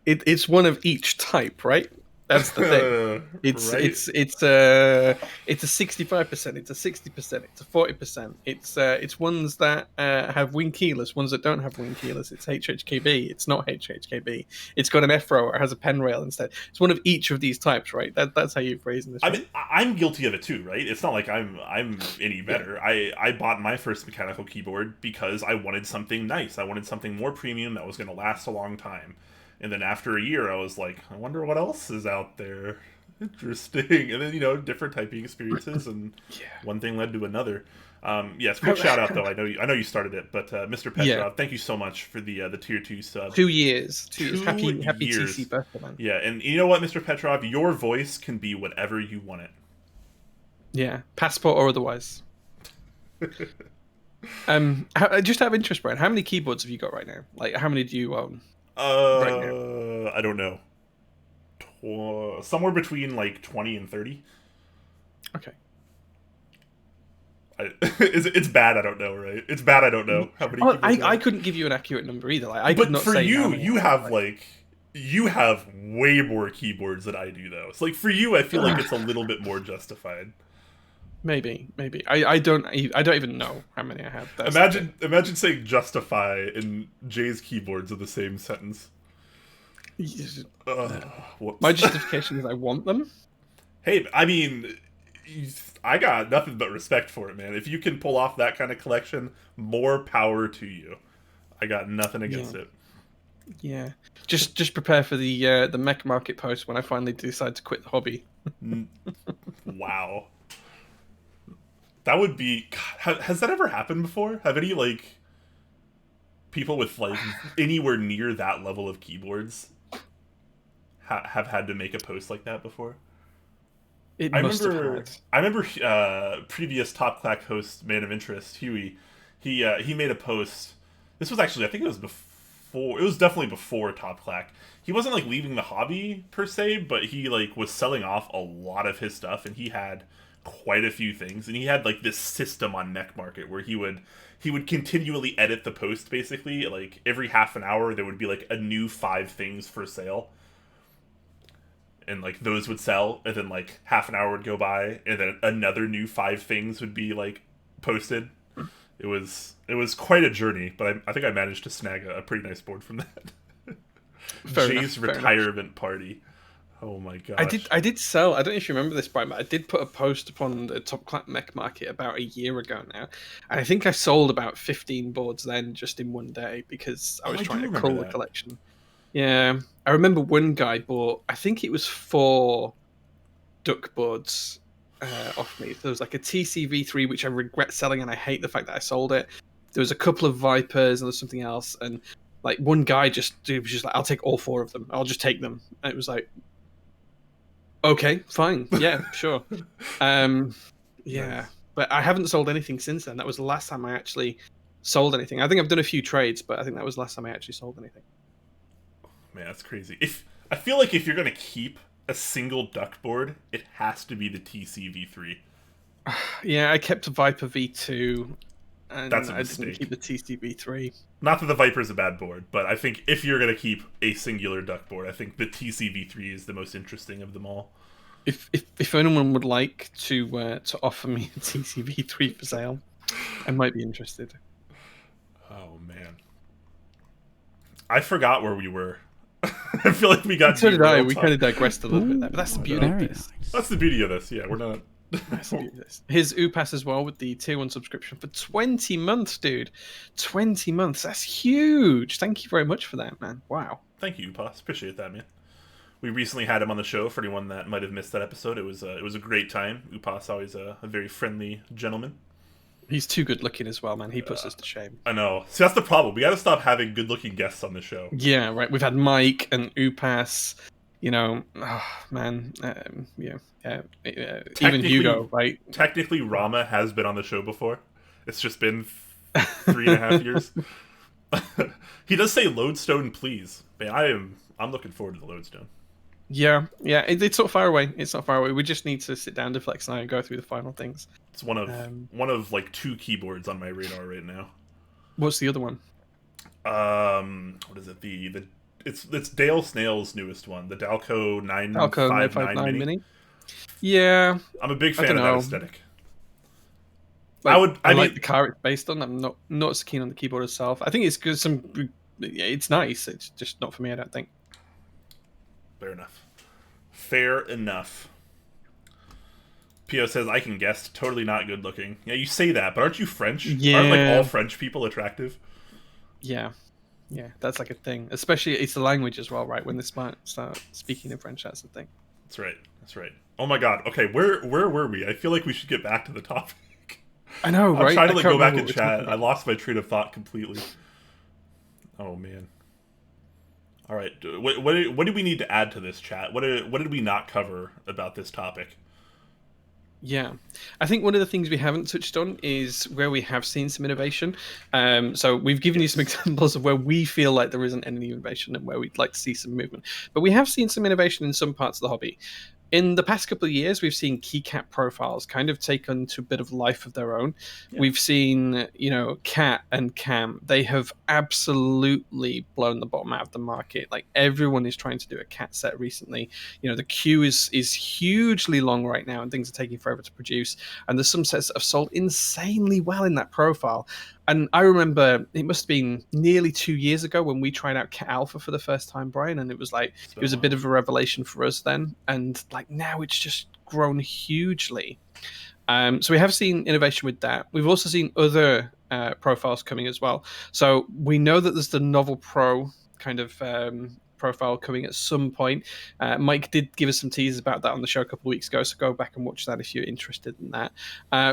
It's one of each type, right? That's the thing. It's Right? it's it's a 65%. It's a 60%. It's a 40%. It's ones that have wing keyless, ones that don't have wing keyless. It's HHKB. It's not HHKB. It's got an F row or it has a pen rail instead. It's one of each of these types, right? That's how you're phrasing this. I Right? mean, I'm guilty of it too, right? It's not like I'm any better. I bought my first mechanical keyboard because I wanted something nice. I wanted something more premium that was going to last a long time. And then after a year, I was like, I wonder what else is out there. Interesting. And then, different typing experiences, and one thing led to another. Yes, quick shout out though. I know you started it, but Mr. Petrov, thank you so much for the tier 2 sub. 2 years. 2 years. 2 Happy years. TC birthday, man. Yeah, and you know what, Mr. Petrov, your voice can be whatever you want it. Yeah, passport or otherwise. Just out of interest, Brian, how many keyboards have you got right now? Like, how many do you own? Right now? I don't know. Somewhere between like 20 and 30. Okay. It's bad. I don't know, right? It's bad. I don't know how many. I couldn't give you an accurate number either. Like, I could not for say you, how many you have you have way more keyboards than I do, though. It's like for you, I feel like it's a little bit more justified. Maybe. I don't even know how many I have. Imagine saying justify and Jay's keyboards in the same sentence. My justification is I want them. Hey, I mean, I got nothing but respect for it, man. If you can pull off that kind of collection, more power to you. I got nothing against it. Yeah, just prepare for the mech market post when I finally decide to quit the hobby. Wow. That would be... God, has that ever happened before? Have any, people with, anywhere near that level of keyboards have had to make a post like that before? I remember previous Top Clack host, Man of Interest, Huey, he made a post. This was actually, I think it was before... It was definitely before Top Clack. He wasn't, leaving the hobby, per se, but he, was selling off a lot of his stuff, and he had... quite a few things, and he had this system on Mech Market where he would continually edit the post. Basically, every half an hour there would be a new 5 things for sale, and those would sell, and then half an hour would go by, and then another new 5 things would be posted. It was quite a journey, but I think I managed to snag a pretty nice board from that. Jay's retirement party. Oh my gosh. I did sell. I don't know if you remember this, Brian, but I did put a post upon the Top Clack Mech Market about a year ago now, and I think I sold about 15 boards then just in one day because I was trying to cull the collection. Yeah, I remember one guy bought, I think it was 4 duck boards off me. There was a TCV3 which I regret selling, and I hate the fact that I sold it. There was a couple of Vipers and there was something else, and one guy was just I'll take all 4 of them. I'll just take them. And it was okay, fine. Yeah, sure. Yeah. But I haven't sold anything since then. That was the last time I actually sold anything. I think I've done a few trades, but I think that was the last time I actually sold anything. Man, that's crazy. I feel like if you're going to keep a single duck board, it has to be the TCV3. Yeah, I kept a Viper V2, and that's a I didn't keep the TCV3. Not that the Viper's a bad board, but I think if you're going to keep a singular duck board, I think the TCV3 is the most interesting of them all. If anyone would like to offer me a TCV3 for sale, I might be interested. Oh man, I forgot where we were. I feel like we got. So did I. We kind of digressed a little bit there, but that's the beauty of this. That's the beauty of this. Yeah, we're not. That's the beauty of this. Here's Upas as well with the tier 1 subscription for 20 months, dude. 20 months. That's huge. Thank you very much for that, man. Wow. Thank you, Upas. Appreciate that, man. We recently had him on the show. For anyone that might have missed that episode, it was a great time. Upas always a very friendly gentleman. He's too good looking as well, man. He puts us to shame. I know. See, that's the problem. We got to stop having good looking guests on the show. Yeah, right. We've had Mike and Upas. Man. Even Hugo, right? Technically, Rama has been on the show before. It's just been 3.5 years. He does say lodestone, please. Man, I'm looking forward to the lodestone. Yeah, it's not far away. It's not far away. We just need to sit down to Flex and I and go through the final things. It's one of like 2 keyboards on my radar right now. What's the other one? What is it? It's Dale Snail's newest one, the Dalco Alco 959 959 Mini. Mini. Yeah, I'm a big I fan don't of that know. aesthetic. Like, I mean, like the car it's based on. I'm not so keen on the keyboard itself. I think it's good. It's nice. It's just not for me. I don't think. fair enough. Fair enough. Pio says, I can guess, totally not good looking. Yeah, you say that, but aren't you French? Yeah. Aren't like all French people attractive? Yeah, that's like a thing. Especially it's the language as well, right? When they start speaking in French, that's the thing. That's right. Oh my god. Okay, where were we? I feel like we should get back to the topic. I know, right? I'm trying to I like can't go back remember and what we're talking chat. I about. lost my train of thought completely. Oh man. All right. What do we need to add to this chat? What did we not cover about this topic? Yeah, I think one of the things we haven't touched on is where we have seen some innovation. So we've given you some examples of where we feel like there isn't any innovation and where we'd like to see some movement. But we have seen some innovation in some parts of the hobby. In the past couple of years, we've seen keycap profiles kind of take on to a bit of life of their own. Yeah. We've seen, Cat and Cam. They have absolutely blown the bottom out of the market. Like everyone is trying to do a cat set recently. The queue is hugely long right now, and things are taking forever to produce. And there's some sets that have sold insanely well in that profile. And I remember it must have been nearly 2 years ago when we tried out Cat Alpha for the first time, Brian, and it was like it was a bit of a revelation for us then. And like now it's just grown hugely. So we have seen innovation with that. We've also seen other profiles coming as well. So we know that there's the Novel Pro kind of profile coming at some point. Mike did give us some teasers about that on the show a couple of weeks ago, so go back and watch that if you're interested in that.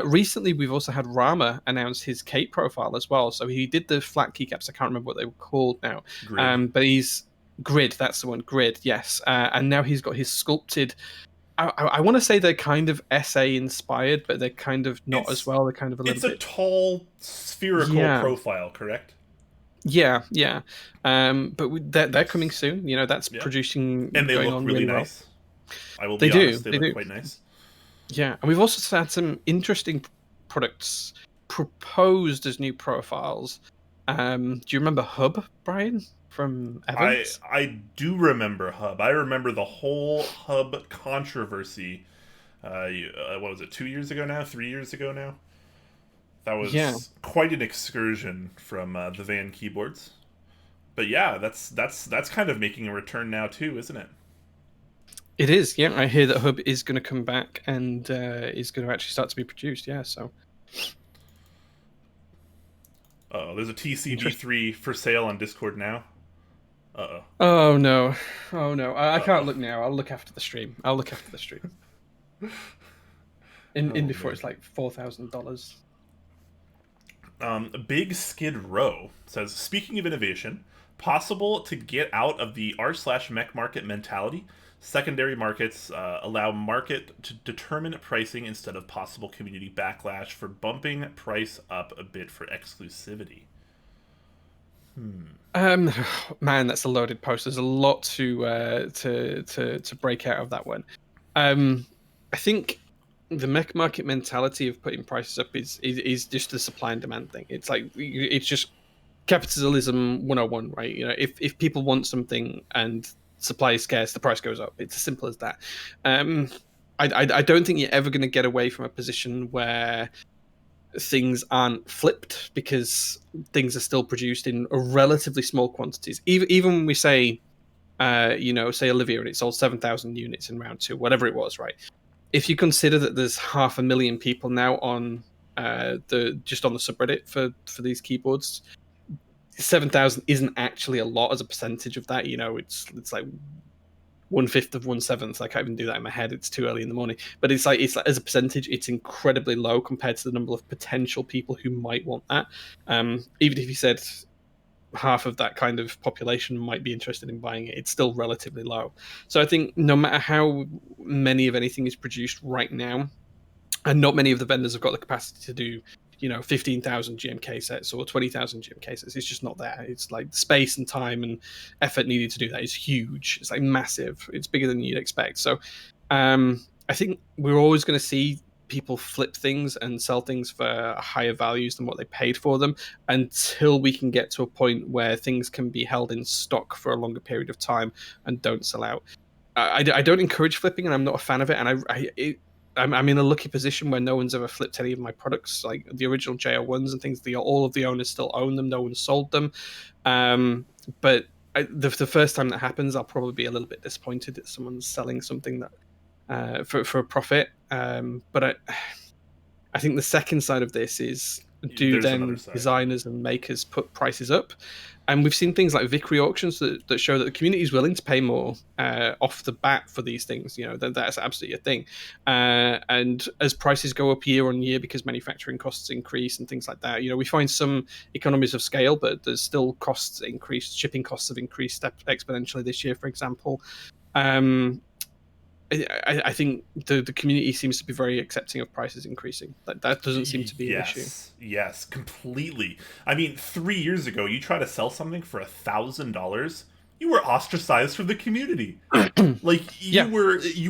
Recently, we've also had Rama announce his Kate profile as well. So he did the flat keycaps. I can't remember what they were called now. But he's Grid. That's the one. Grid. Yes. And now he's got his sculpted. I want to say they're kind of SA inspired, but they're kind of not as well. They're kind of a little bit. It's a tall spherical profile, correct? Yeah. But they're coming soon. That's producing, and they look really nice. I will be honest, they look quite nice. Yeah, and we've also had some interesting products proposed as new profiles. Do you remember Hub, Brian, from Evans? I do remember Hub. I remember the whole Hub controversy. What was it? 2 years ago now? 3 years ago now? That was quite an excursion from the Van keyboards. But yeah, that's kind of making a return now too, isn't it? It is. Yeah, I hear that Hub is going to come back and is going to actually start to be produced. Yeah, so. Oh, there's a TCB3 for sale on Discord now. Oh no! I can't look now. I'll look after the stream. In before it's like $4,000. Big Skid Row says, speaking of innovation, possible to get out of the r/mech market mentality. Secondary markets allow market to determine pricing instead of possible community backlash for bumping price up a bit for exclusivity. Man, that's a loaded post. There's a lot to break out of that one. I think the mech market mentality of putting prices up is just the supply and demand thing. It's like it's just capitalism 101, right? If people want something and supply is scarce, the price goes up. It's as simple as that. I don't think you're ever going to get away from a position where things aren't flipped, because things are still produced in relatively small quantities. Even when we say, say Olivia and it sold 7,000 units in round 2, whatever it was, right? If you consider that there's 500,000 people now on on the subreddit for these keyboards, 7,000 isn't actually a lot as a percentage of that. It's like 1/5 of 1/7. I can't even do that in my head. It's too early in the morning. But it's like as a percentage, it's incredibly low compared to the number of potential people who might want that. Even if you said half of that kind of population might be interested in buying it, it's still relatively low. So I think no matter how many of anything is produced right now, and not many of the vendors have got the capacity to do 15,000 GMK sets or 20,000 GMK sets. It's just not there. It's like space and time and effort needed to do that is huge. It's like massive. It's bigger than you'd expect. So I think we're always going to see people flip things and sell things for higher values than what they paid for them until we can get to a point where things can be held in stock for a longer period of time and don't sell out. I don't encourage flipping, and I'm not a fan of it. And I'm in a lucky position where no one's ever flipped any of my products, like the original JO1s and things. All of the owners still own them. No one sold them. But the first time that happens, I'll probably be a little bit disappointed that someone's selling something that for a profit. But I think the second side of this is, do then designers and makers put prices up? And we've seen things like Victory auctions that show that the community is willing to pay more off the bat for these things. That's absolutely a thing. And as prices go up year on year because manufacturing costs increase and things like that, we find some economies of scale, but there's still costs increased. Shipping costs have increased exponentially this year, for example. I think the community seems to be very accepting of prices increasing. That doesn't seem to be an issue. Yes, completely. I mean, 3 years ago, you try to sell something for $1,000, you were ostracized from the community. Like you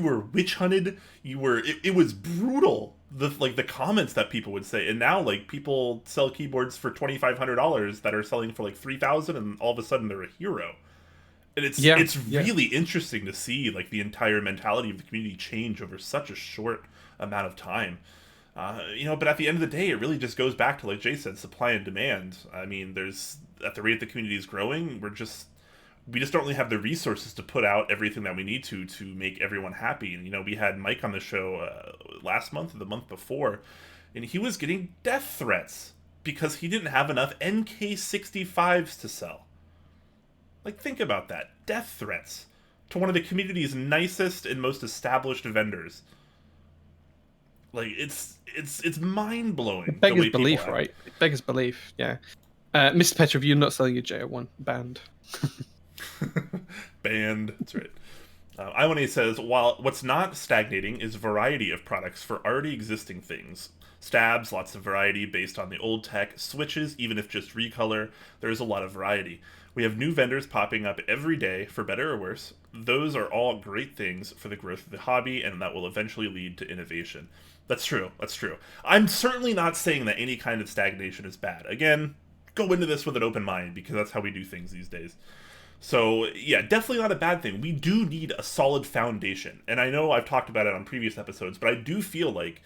were witch hunted. It was brutal. The comments that people would say, and now like people sell keyboards for $2,500 that are selling for like $3,000, and all of a sudden they're a hero. And it's really interesting to see like the entire mentality of the community change over such a short amount of time. But at the end of the day, it really just goes back to, like Jay said, supply and demand. I mean, at the rate the community is growing, we just don't really have the resources to put out everything that we need to make everyone happy. And we had Mike on the show last month or the month before, and he was getting death threats because he didn't have enough NK65s to sell. Like, think about that. Death threats to one of the community's nicest and most established vendors. Like, it's mind-blowing. Beggars belief, right? Beggars belief, yeah. Mr. Petrov, you're not selling your JO1. Banned. Banned. That's right. I1A says, while what's not stagnating is variety of products for already existing things. Stabs, lots of variety based on the old tech. Switches, even if just recolor, there's a lot of variety. We have new vendors popping up every day, for better or worse. Those are all great things for the growth of the hobby, and that will eventually lead to innovation. That's true. I'm certainly not saying that any kind of stagnation is bad. Again, go into this with an open mind, because that's how we do things these days. So, yeah, definitely not a bad thing. We do need a solid foundation. And I know I've talked about it on previous episodes, but I do feel like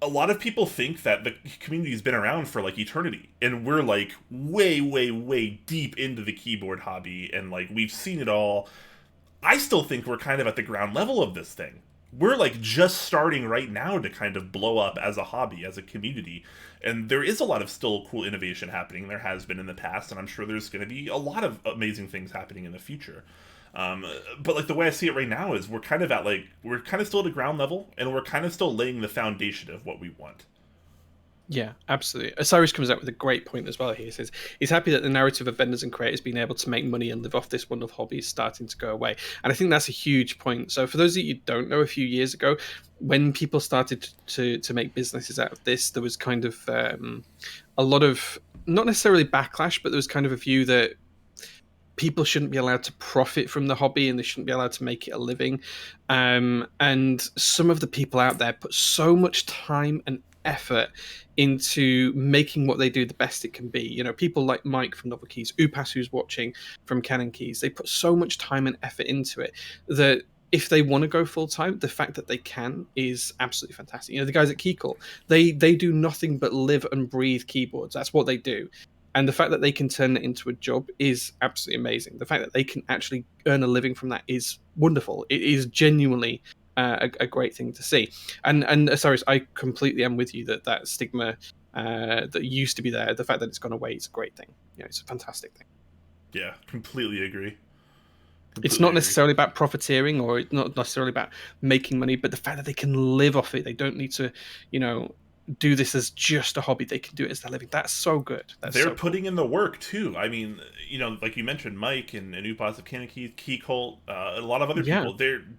a lot of people think that the community's been around for like eternity, and we're like way, way, way deep into the keyboard hobby, and like we've seen it all. I still think we're kind of at the ground level of this thing. We're like just starting right now to kind of blow up as a hobby, as a community, and there is a lot of still cool innovation happening. There has been in the past, and I'm sure there's going to be a lot of amazing things happening in the future. But like the way I see it right now is we're kind of still at the ground level, and we're kind of still laying the foundation of what we want. Yeah, absolutely. Osiris comes out with a great point as well here. He says he's happy that the narrative of vendors and creators being able to make money and live off this wonderful hobby is starting to go away. And I think that's a huge point. So for those of you who don't know, a few years ago, when people started to make businesses out of this, there was kind of a lot of, not necessarily backlash, but there was kind of a view that people shouldn't be allowed to profit from the hobby and they shouldn't be allowed to make it a living. And some of the people out there put so much time and effort into making what they do the best it can be. People like Mike from Novel Keys, Upas who's watching from Canon Keys, they put so much time and effort into it that if they want to go full time, the fact that they can is absolutely fantastic. The guys at Keycall, they do nothing but live and breathe keyboards. That's what they do. And the fact that they can turn it into a job is absolutely amazing. The fact that they can actually earn a living from that is wonderful. It is genuinely a great thing to see. And sorry, I completely am with you that stigma that used to be there, the fact that it's gone away is a great thing. It's a fantastic thing. Yeah, completely agree. It's not necessarily about profiteering, or it's not necessarily about making money, but the fact that they can live off it, they don't need to, do this as just a hobby. They can do it as their living. That's so good. They're putting in the work too. I mean, like you mentioned, Mike and Upas of Canon Keys, Keycult, a lot of other people.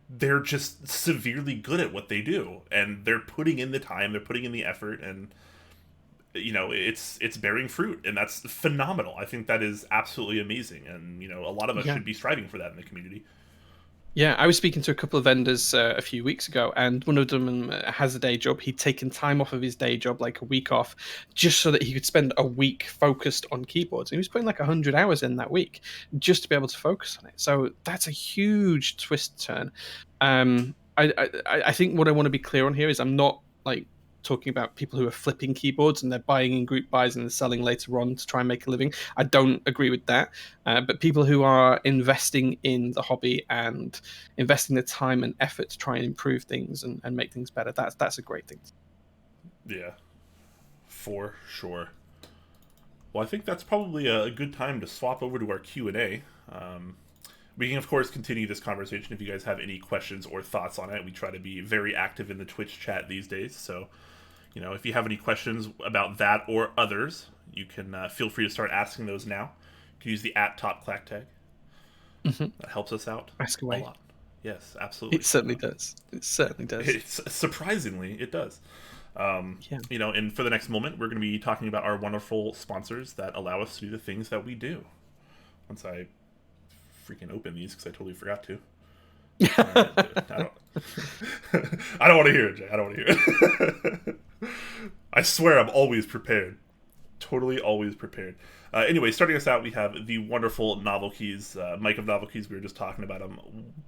They're just severely good at what they do, and they're putting in the time. They're putting in the effort, and it's bearing fruit, and that's phenomenal. I think that is absolutely amazing, and a lot of us Yeah. should be striving for that in the community. Yeah, I was speaking to a couple of vendors a few weeks ago, and one of them has a day job. He'd taken time off of his day job, like a week off, just so that he could spend a week focused on keyboards. And he was putting like 100 hours in that week just to be able to focus on it. So that's a huge twist turn. I think what I want to be clear on here is I'm not like talking about people who are flipping keyboards and they're buying in group buys and they're selling later on to try and make a living. I don't agree with that. But people who are investing in the hobby and investing the time and effort to try and improve things and make things better, that's a great thing. Yeah, for sure. Well, I think that's probably a good time to swap over to our Q&A. We can, of course, continue this conversation if you guys have any questions or thoughts on it. We try to be very active in the Twitch chat these days, so if you have any questions about that or others, you can feel free to start asking those now. You can use the @TopClack tag. That helps us out Ask a away. lot. Yes, absolutely. It certainly does. It certainly does. It's surprisingly, it does. Yeah. And for the next moment, we're going to be talking about our wonderful sponsors that allow us to do the things that we do. Once I freaking open these, because I totally forgot to. I don't want to hear it, Jay. I don't want to hear it. I swear I'm always prepared. Totally always prepared. Anyway, starting us out, we have the wonderful Novel Keys, Mike of Novel Keys. We were just talking about him.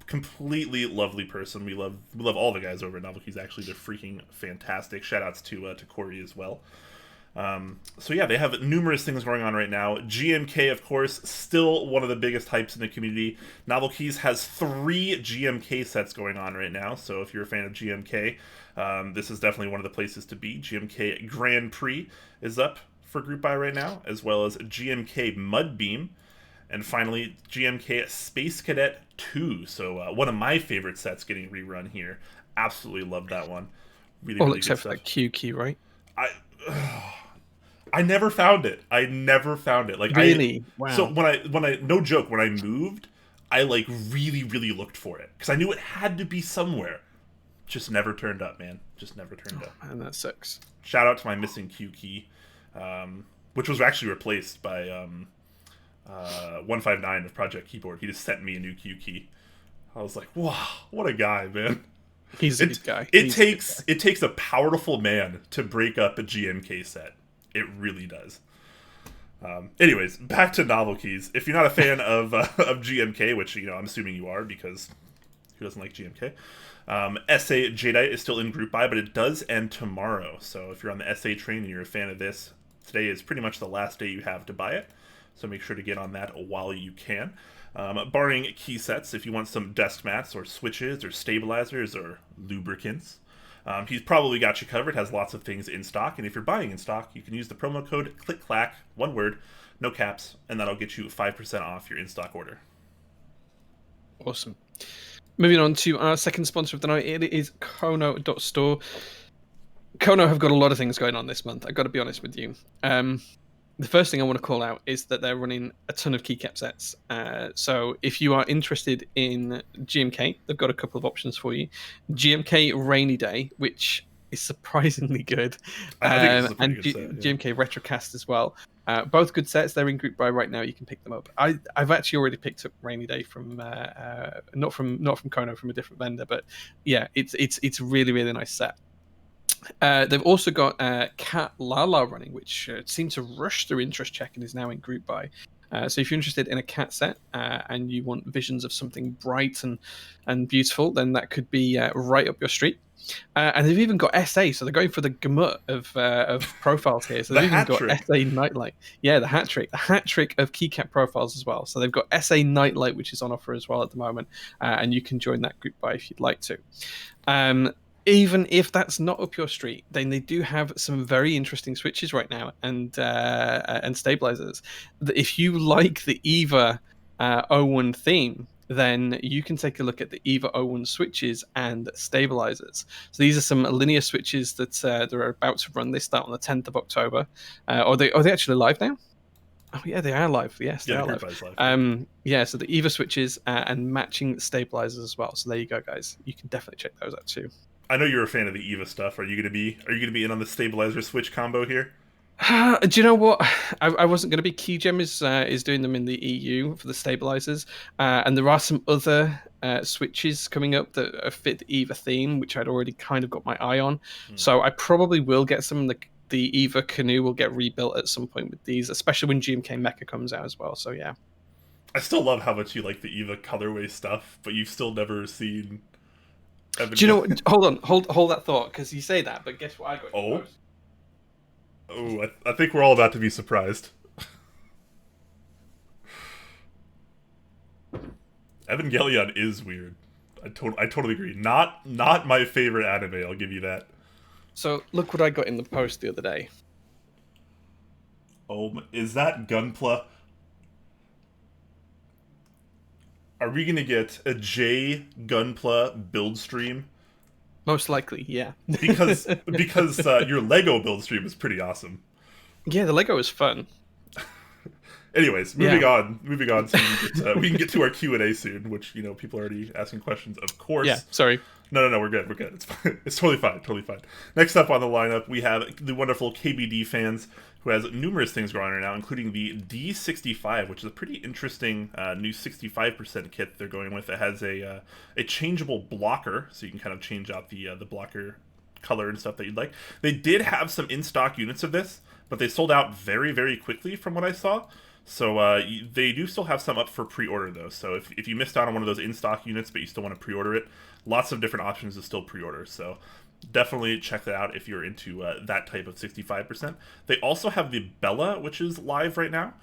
Completely lovely person. We love all the guys over at Novel Keys. Actually, they're freaking fantastic. Shout outs to Corey as well. So yeah, they have numerous things going on right now. GMK, of course, still one of the biggest hypes in the community. Novel Keys has 3 GMK sets going on right now, so if you're a fan of GMK, this is definitely one of the places to be. GMK Grand Prix is up for group buy right now, as well as GMK Mudbeam, and finally GMK Space Cadet 2. So one of my favorite sets getting rerun here. Absolutely love that one. Really Except for that Q key, right? I never found it. Like, really? Wow. So when I no joke, when I moved, I like really looked for it because I knew it had to be somewhere. Just never turned up, man. Just never turned up. Man, that sucks. Shout out to my missing Q key, which was actually replaced by 159 of Project Keyboard. He just sent me a new Q key. I was like, wow, what a guy, man. He's a good guy. It takes a powerful man to break up a GMK set. It really does. Anyways, back to Novel Keys. If you're not a fan of GMK, which I'm assuming you are, because who doesn't like GMK? SA Jadeite is still in group buy, but it does end tomorrow. So if you're on the SA train and you're a fan of this, today is pretty much the last day you have to buy it. So make sure to get on that while you can. Barring key sets, if you want some desk mats or switches or stabilizers or lubricants, he's probably got you covered, has lots of things in stock, and if you're buying in stock, you can use the promo code CLICKCLACK, one word, no caps, and that'll get you 5% off your in-stock order. Awesome. Moving on to our second sponsor of the night, it is Kono.store. Kono have got a lot of things going on this month, I've got to be honest with you. The first thing I want to call out is that they're running a ton of keycap sets. So if you are interested in GMK, they've got a couple of options for you. GMK Rainy Day, which is surprisingly good. I think this is a pretty and good set, yeah. GMK Retrocast as well. Both good sets. They're in group buy right now. You can pick them up. I've actually already picked up Rainy Day from not from Kono, from a different vendor, but yeah, it's a really nice set. They've also got Cat Lala running, which seemed to rush through interest check and is now in group buy. So if you're interested in a cat set and you want visions of something bright and beautiful, then that could be right up your street. And they've even got SA, so they're going for the gamut of profiles here. So they've even got SA Nightlight. Yeah, the hat trick of keycap profiles as well. So they've got SA Nightlight, which is on offer as well at the moment, and you can join that group buy if you'd like to. Even if that's not up your street, then they do have some very interesting switches right now and stabilizers. If you like the EVA 01 theme, then you can take a look at the EVA 01 switches and stabilizers. So these are some linear switches that they're about to run. They start on the 10th of October. Are they actually live now? Oh yeah, they are live. Yes, they are live. Yeah, so the EVA switches and matching stabilizers as well. So there you go, guys. You can definitely check those out too. I know you're a fan of the EVA stuff. Are you gonna be in on the stabilizer switch combo here? Do you know what? I wasn't going to be. Keygem is doing them in the EU for the stabilizers, and there are some other switches coming up that fit the Eva theme, which I'd already kind of got my eye on. So I probably will get some. The Eva canoe will get rebuilt at some point with these, especially when GMK Mecha comes out as well. So yeah. I still love how much you like the Eva colorway stuff, but you've still never seen. Do you know what? Hold on, hold that thought, because you say that, but guess what I got? Oh. Oh, I think we're all about to be surprised. Evangelion is weird. I totally agree. Not my favorite anime. I'll give you that. So look what I got in the post the other day. Oh, is that Gunpla? Are we gonna get a J Gunpla build stream? Most likely, yeah. Because your Lego build stream is pretty awesome. Yeah, the Lego is fun. Anyways, moving on, so we can get to our Q&A soon, which, people are already asking questions, of course. Yeah, sorry. No, we're good. It's fine. It's totally fine. Next up on the lineup, we have the wonderful KBDfans, who has numerous things going on right now, including the D65, which is a pretty interesting new 65% kit they're going with. It has a changeable blocker, so you can kind of change out the blocker color and stuff that you'd like. They did have some in-stock units of this, but they sold out very, very quickly from what I saw. So they do still have some up for pre-order, though. So if you missed out on one of those in-stock units, but you still want to pre-order it, lots of different options to still pre-order. So definitely check that out if you're into that type of 65%. They also have the Bella, which is live right now.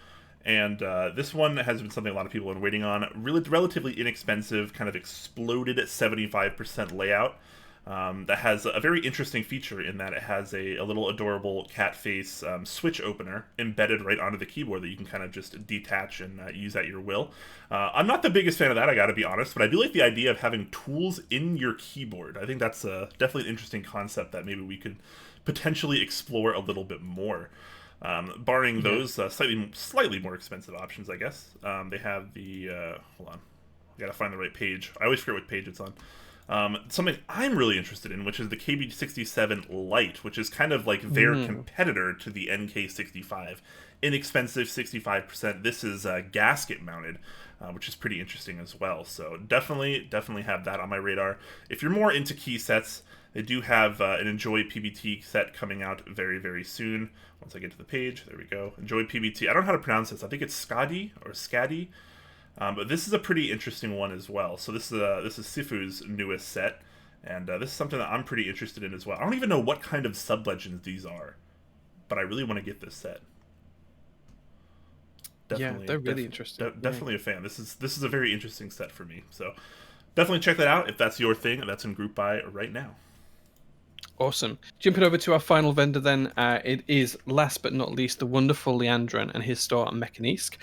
And this one has been something a lot of people have been waiting on. Really relatively inexpensive, kind of exploded at 75% layout. That has a very interesting feature in that it has a little adorable cat face switch opener embedded right onto the keyboard that you can kind of just detach and use at your will. I'm not the biggest fan of that, I gotta be honest, but I do like the idea of having tools in your keyboard. I think that's definitely an interesting concept that maybe we could potentially explore a little bit more. Barring those slightly more expensive options, I guess. They have the... hold on. I gotta find the right page. I always forget what page it's on. Something I'm really interested in, which is the KB67 Lite, which is kind of like their competitor to the NK65. Inexpensive 65%. This is gasket mounted, which is pretty interesting as well. So definitely have that on my radar. If you're more into key sets, they do have an Enjoy PBT set coming out very, very soon. Once I get to the page, there we go. Enjoy PBT. I don't know how to pronounce this. I think it's Skadi or Skadi. But this is a pretty interesting one as well. So this is Sifu's newest set, and this is something that I'm pretty interested in as well. I don't even know what kind of sub-legends these are, but I really want to get this set. Definitely, they're really interesting. Definitely a fan. This is a very interesting set for me. So definitely check that out if that's your thing. That's in group buy right now. Awesome. Jumping over to our final vendor then, it is, last but not least, the wonderful Leandrin and his store at Mekanisk.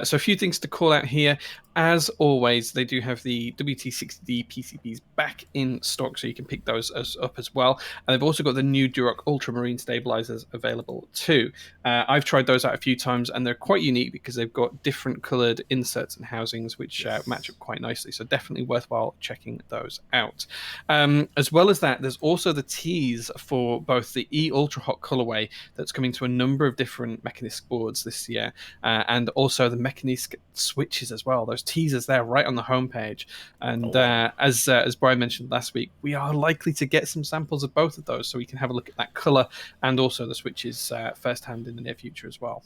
So a few things to call out here. As always, they do have the WT60D PCBs back in stock, so you can pick those up as well. And they've also got the new Duroc Ultramarine stabilizers available too. I've tried those out a few times, and they're quite unique because they've got different colored inserts and housings, which match up quite nicely. So definitely worthwhile checking those out. As well as that, there's also the tease for both the E Ultra Hot colorway that's coming to a number of different Mekanisk boards this year, and also the Mekanisk switches as well. Those teasers there right on the homepage. And as Brian mentioned last week, we are likely to get some samples of both of those, so we can have a look at that color and also the switches firsthand in the near future as well.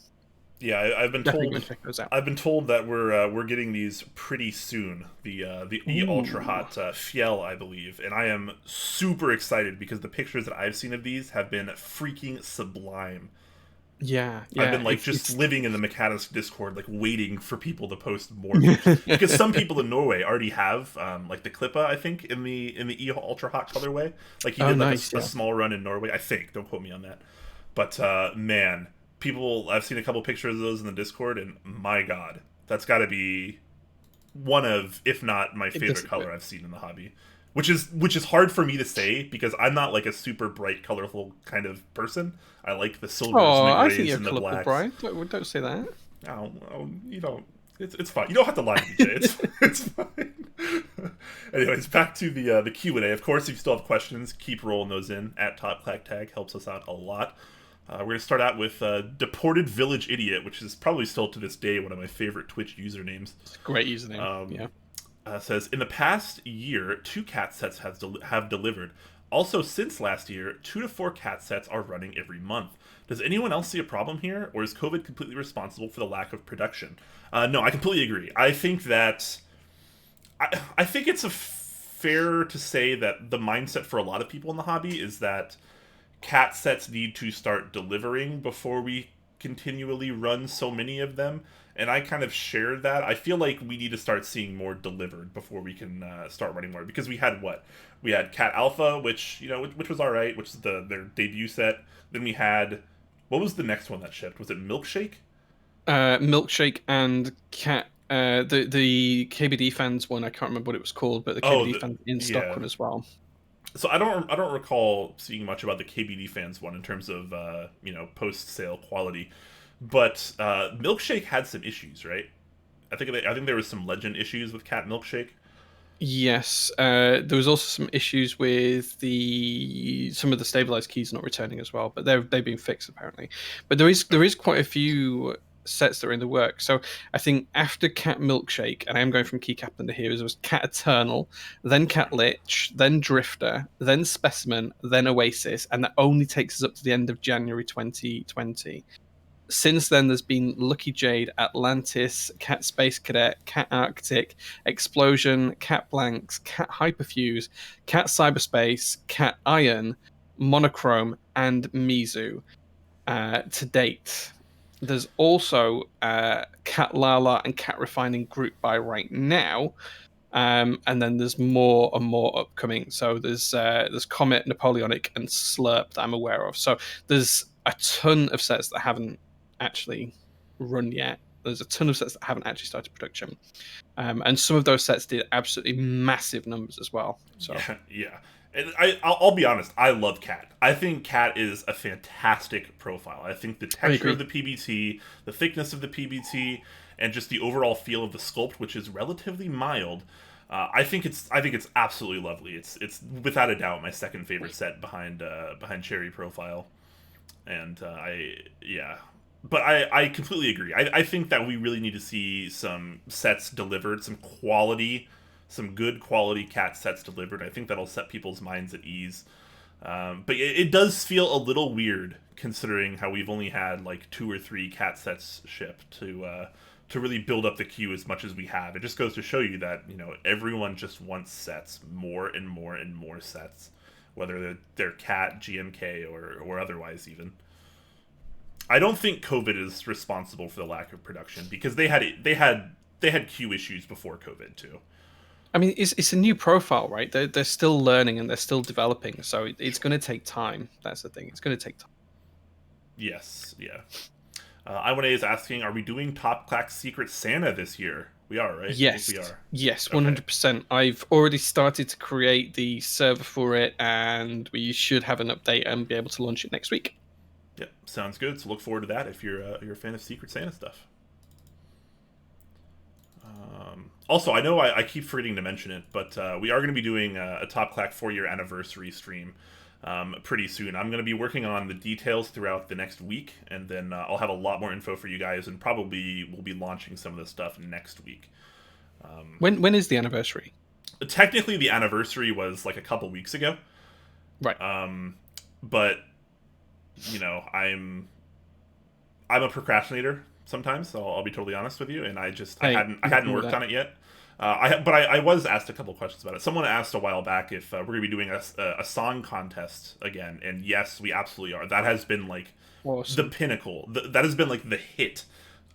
Yeah, I've been Definitely told. go check those out. I've been told that we're getting these pretty soon. The E Ultra Hot Fiel, I believe, and I am super excited because the pictures that I've seen of these have been freaking sublime. Yeah. I've been living in the Mekanisk Discord, waiting for people to post more because some people in Norway already have the Klippa, I think, in the E Ultra Hot colorway. He did a small run in Norway, I think. Don't quote me on that, but man. I've seen a couple pictures of those in the Discord, and my God, that's got to be one of, if not my favorite color I've seen in the hobby. Which is hard for me to say because I'm not a super bright, colorful kind of person. I like the silvers and the grays and the blacks. Brian. Don't say that. Oh, you don't. It's fine. You don't have to lie to me, Jay. It's fine. Anyways, back to the Q&A. Of course, if you still have questions, keep rolling those in. @TopClackTag helps us out a lot. We're going to start out with Deported Village Idiot, which is probably still to this day one of my favorite Twitch usernames. It's a great username. Yeah. Says, in the past year, 2 cat sets have delivered. Also, since last year, 2 to 4 cat sets are running every month. Does anyone else see a problem here, or is COVID completely responsible for the lack of production? No, I completely agree. I think that... I think it's fair to say that the mindset for a lot of people in the hobby is that cat sets need to start delivering before we continually run so many of them, and I kind of share that. I feel like we need to start seeing more delivered before we can start running more, because we had Cat Alpha, which was all right, which is their debut set. Then we had, what was the next one that shipped? Was it Milkshake? Milkshake and Cat. The KBDfans one, I can't remember what it was called, but the KBDfans in stock one as well. So I don't recall seeing much about the KBDfans one in terms of post sale quality, but Milkshake had some issues, right? I think there was some legend issues with Cat Milkshake. Yes, there was also some issues with some of the stabilized keys not returning as well, but they've been fixed apparently. But there is quite a few sets that are in the work. So I think after Cat Milkshake, and I am going from Key Captain to Heroes, there was Cat Eternal, then Cat Lich, then Drifter, then Specimen, then Oasis, and that only takes us up to the end of January 2020. Since then, there's been Lucky Jade, Atlantis, Cat Space Cadet, Cat Arctic, Explosion, Cat Blanks, Cat Hyperfuse, Cat Cyberspace, Cat Iron, Monochrome, and Mizu to date. There's also Cat Lala and Cat Refining Group by right now, and then there's more and more upcoming. So there's Comet, Napoleonic, and Slurp that I'm aware of. So there's a ton of sets that haven't actually run yet. There's a ton of sets that haven't actually started production, and some of those sets did absolutely massive numbers as well. So yeah. And I'll be honest, I love Cat. I think Cat is a fantastic profile. I think the texture of the PBT, the thickness of the PBT, and just the overall feel of the sculpt, which is relatively mild, I think it's absolutely lovely. It's without a doubt my second favorite set behind Cherry Profile, and But I completely agree. I think that we really need to see some sets delivered, some good quality cat sets delivered. I think that'll set people's minds at ease. But it does feel a little weird considering how we've only had like 2 or 3 cat sets shipped to really build up the queue as much as we have. It just goes to show you that everyone just wants sets, more and more and more sets, whether they're cat, GMK, or otherwise even. I don't think COVID is responsible for the lack of production, because they had queue issues before COVID too. I mean, it's a new profile, right? They're still learning and they're still developing, so it's going to take time. That's the thing. It's going to take time. Yes, yeah. I1A is asking, are we doing Top Clack Secret Santa this year? We are, right? Yes, we are. Yes, 100%. Okay. I've already started to create the server for it, and we should have an update and be able to launch it next week. Yep, sounds good. So look forward to that if you're a fan of Secret Santa stuff. Also, I know I keep forgetting to mention it, but we are going to be doing a Top Clack 4-year anniversary stream pretty soon. I'm going to be working on the details throughout the next week, and then I'll have a lot more info for you guys, and probably we'll be launching some of this stuff next week. When is the anniversary? Technically, the anniversary was like a couple weeks ago. Right. But I'm a procrastinator sometimes, so I'll be totally honest with you, and I hadn't worked on it yet. But I was asked a couple questions about it. Someone asked a while back if we're going to be doing a song contest again, and yes, we absolutely are. That has been like awesome. The pinnacle. That has been like the hit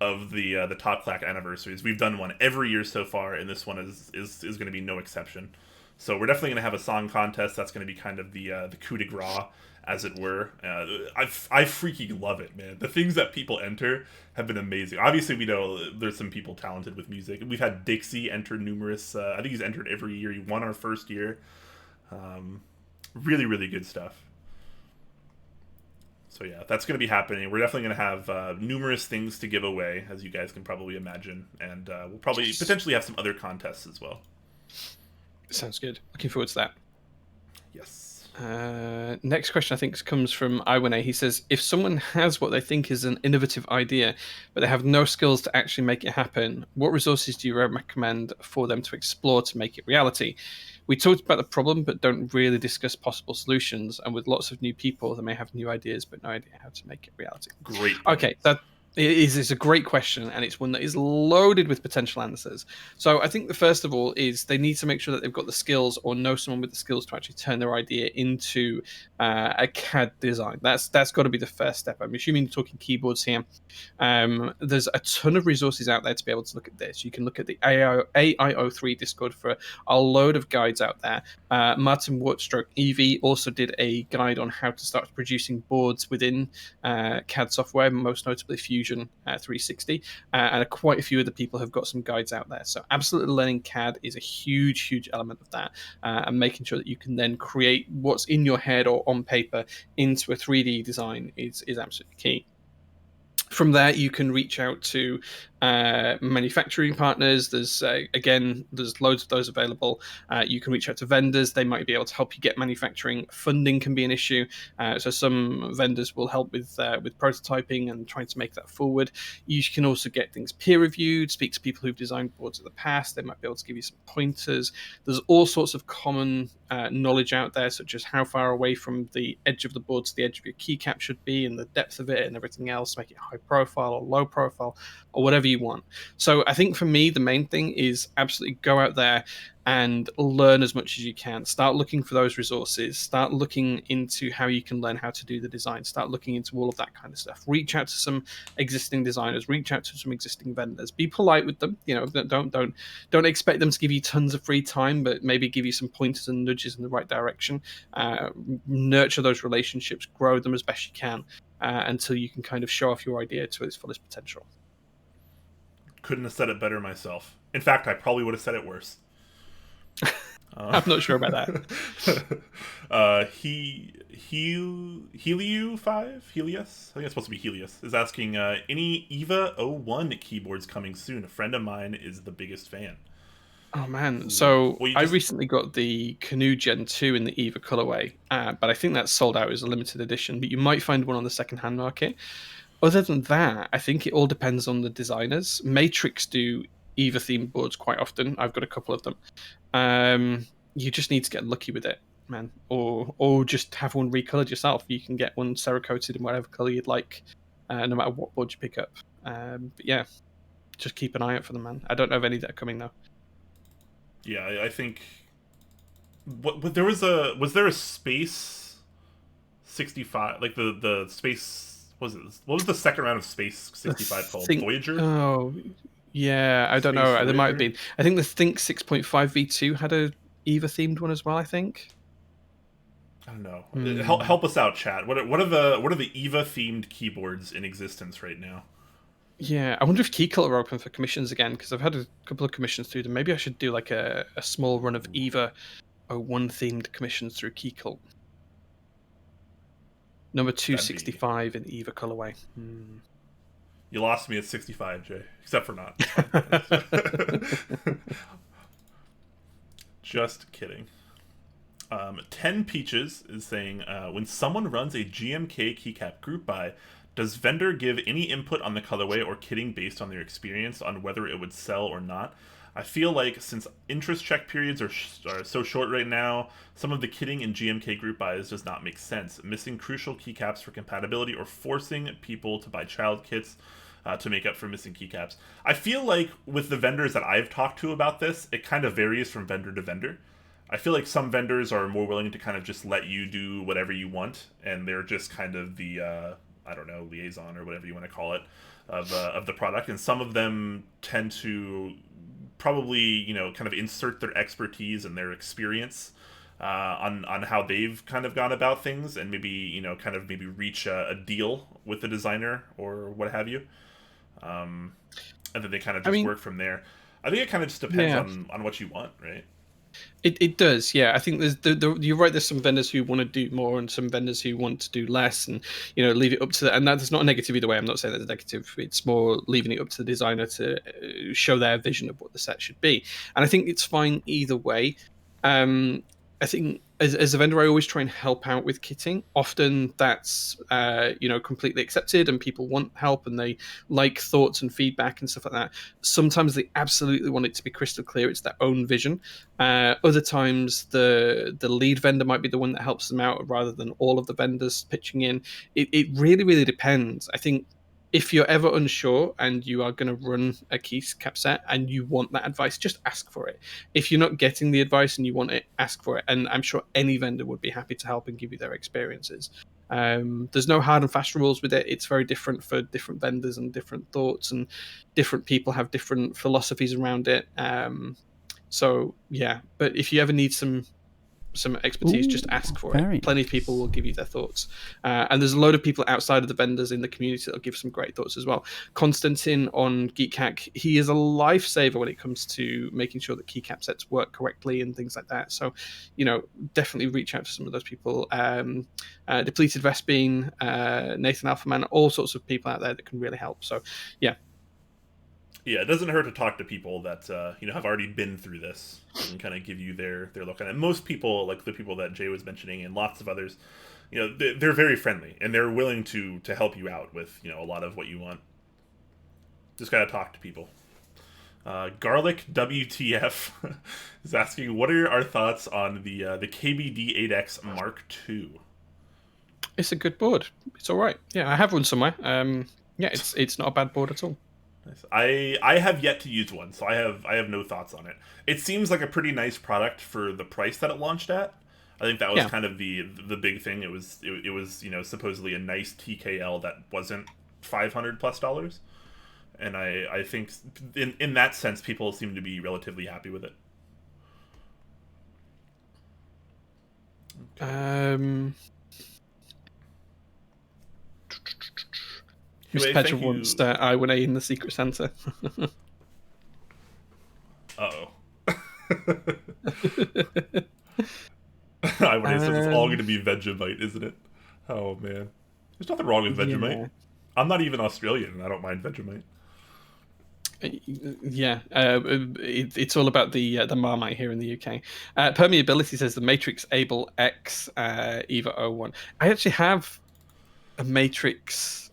of the Top Clack anniversaries. We've done one every year so far, and this one is going to be no exception. So we're definitely going to have a song contest. That's going to be kind of the coup de grace, as it were. I freaking love it, man. The things that people enter have been amazing. Obviously, we know there's some people talented with music. We've had Dixie enter numerous. I think he's entered every year. He won our first year. Really, really good stuff. So yeah, that's going to be happening. We're definitely going to have numerous things to give away, as you guys can probably imagine. And we'll probably potentially have some other contests as well. Sounds good. Looking forward to that. Yes. Next question, I think, comes from Iwane. He says, if someone has what they think is an innovative idea, but they have no skills to actually make it happen, what resources do you recommend for them to explore to make it reality? We talked about the problem, but don't really discuss possible solutions. And with lots of new people, they may have new ideas, but no idea how to make it reality. Great point. Okay, that it's a great question, and it's one that is loaded with potential answers. So I think the first of all is they need to make sure that they've got the skills or know someone with the skills to actually turn their idea into a CAD design. That's got to be the first step. I'm assuming you're talking keyboards here. There's a ton of resources out there to be able to look at this. You can look at the AIO3 Discord for a load of guides out there. Martin Wartstroke EV also did a guide on how to start producing boards within CAD software, most notably Fusion 360, and quite a few other people have got some guides out there. So absolutely learning CAD is a huge element of that, and making sure that you can then create what's in your head or on paper into a 3D design is absolutely key. From there, you can reach out to manufacturing partners. There's loads of those available. You can reach out to vendors. They might be able to help you get manufacturing. Funding can be an issue. So some vendors will help with prototyping and trying to make that forward. You can also get things peer reviewed. Speak to people who've designed boards in the past. They might be able to give you some pointers. There's all sorts of common knowledge out there, such as how far away from the edge of the board to the edge of your keycap should be, and the depth of it, and everything else. Make it high profile or low profile, or whatever you want. So I think for me, the main thing is absolutely go out there and learn as much as you can. Start looking for those resources. Start looking into how you can learn how to do the design. Start looking into all of that kind of stuff. Reach out to some existing designers. Reach out to some existing vendors. Be polite with them. You know, don't expect them to give you tons of free time, but maybe give you some pointers and nudges in the right direction. Nurture those relationships. Grow them as best you can until you can kind of show off your idea to its fullest potential. Couldn't have said it better myself. In fact, I probably would have said it worse. I'm not sure about that. Heliu5? Helios? I think it's supposed to be Helios. Is asking, any EVA 01 keyboards coming soon? A friend of mine is the biggest fan. Oh man, so I recently got the Canoe Gen 2 in the EVA colorway, but I think that's sold out as a limited edition, but you might find one on the second-hand market. Other than that, I think it all depends on the designers. Matrix do EVA-themed boards quite often. I've got a couple of them. You just need to get lucky with it, man, or just have one recolored yourself. You can get one Cerakoted in whatever color you'd like, no matter what board you pick up. But yeah, just keep an eye out for them, man. I don't know of any that are coming though. Yeah, I think. Was there a Space 65, like the Space? What was the second round of Space 65 called? Voyager? Oh, yeah, I don't know. Voyager? There might have been. I think the Think 6.5 V2 had a EVA themed one as well, I think. I don't know. Help us out, chat. What are the EVA themed keyboards in existence right now? Yeah, I wonder if Keycult are open for commissions again, because I've had a couple of commissions through them. Maybe I should do like a small run of EVA 01 themed commissions through Keycult. Number 265 in EVA colorway. You lost me at 65, Jay. Except for not. Just kidding. 10 Peaches is saying, when someone runs a GMK keycap group buy, does vendor give any input on the colorway or kitting based on their experience on whether it would sell or not? I feel like since interest check periods are so short right now, some of the kitting in GMK group buys does not make sense. Missing crucial keycaps for compatibility or forcing people to buy child kits to make up for missing keycaps. I feel like with the vendors that I've talked to about this, it kind of varies from vendor to vendor. I feel like some vendors are more willing to kind of just let you do whatever you want, and they're just kind of the I don't know, liaison or whatever you want to call it of the product, and some of them tend to probably, you know, kind of insert their expertise and their experience on how they've kind of gone about things, and maybe, you know, kind of maybe reach a deal with the designer or what have you, and then they kind of just work from there. I think it kind of just depends on what you want, right? It does, yeah. I think there's you're right. There's some vendors who want to do more, and some vendors who want to do less, and you know, leave it up to that. And that's not a negative either way. I'm not saying that's negative. It's more leaving it up to the designer to show their vision of what the set should be. And I think it's fine either way. I think as a vendor, I always try and help out with kitting. Often that's completely accepted, and people want help and they like thoughts and feedback and stuff like that. Sometimes they absolutely want it to be crystal clear; it's their own vision. Other times, the lead vendor might be the one that helps them out rather than all of the vendors pitching in. It really really depends. I think if you're ever unsure and you are going to run a keycap set and you want that advice, just ask for it. If you're not getting the advice and you want it, ask for it. And I'm sure any vendor would be happy to help and give you their experiences. There's no hard and fast rules with it. It's very different for different vendors and different thoughts, and different people have different philosophies around it. So yeah, but if you ever need some expertise, just ask for it. Plenty of people will give you their thoughts, and there's a load of people outside of the vendors in the community that'll give some great thoughts as well. Konstantin on GeekHack, he is a lifesaver when it comes to making sure that keycap sets work correctly and things like that. So, definitely reach out to some of those people. Depleted Vespine, Nathan Alphaman, all sorts of people out there that can really help. So, yeah. Yeah, it doesn't hurt to talk to people that have already been through this and kind of give you their look on it. Most people, like the people that Jay was mentioning, and lots of others, they're very friendly and they're willing to help you out with a lot of what you want. Just gotta talk to people. Garlic WTF is asking, what are our thoughts on the KBD8X Mark II? It's a good board. It's all right. Yeah, I have one somewhere. It's not a bad board at all. I have yet to use one, so I have no thoughts on it. It seems like a pretty nice product for the price that it launched at. I think that was kind of the big thing. It was supposedly a nice TKL that wasn't $500+, and I think in that sense people seem to be relatively happy with it. Okay. Mr. Petra wants I-1A in the Secret Santa. Uh-oh. I-1A says it's all going to be Vegemite, isn't it? Oh, man. There's nothing wrong with Vegemite. Yeah. I'm not even Australian, and I don't mind Vegemite. Yeah, it's all about the Marmite here in the UK. Permeability says the Matrix Able X EVA 01. I actually have a Matrix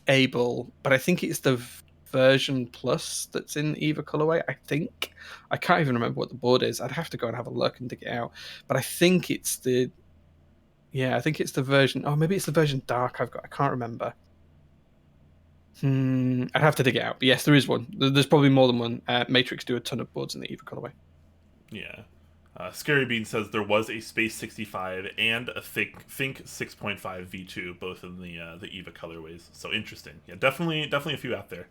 Able, but I think it's the version plus that's in EVA colorway. I think I can't even remember what the board is. I'd have to go and have a look and dig it out. But I think it's the version. Oh, maybe it's the version dark I've got. I can't remember. I'd have to dig it out. But yes, there is one. There's probably more than one. Matrix do a ton of boards in the EVA colorway. Yeah. Scary Bean says there was a Space 65 and a Think 6.5 V2, both in the EVA colorways. So interesting. Yeah, definitely a few out there.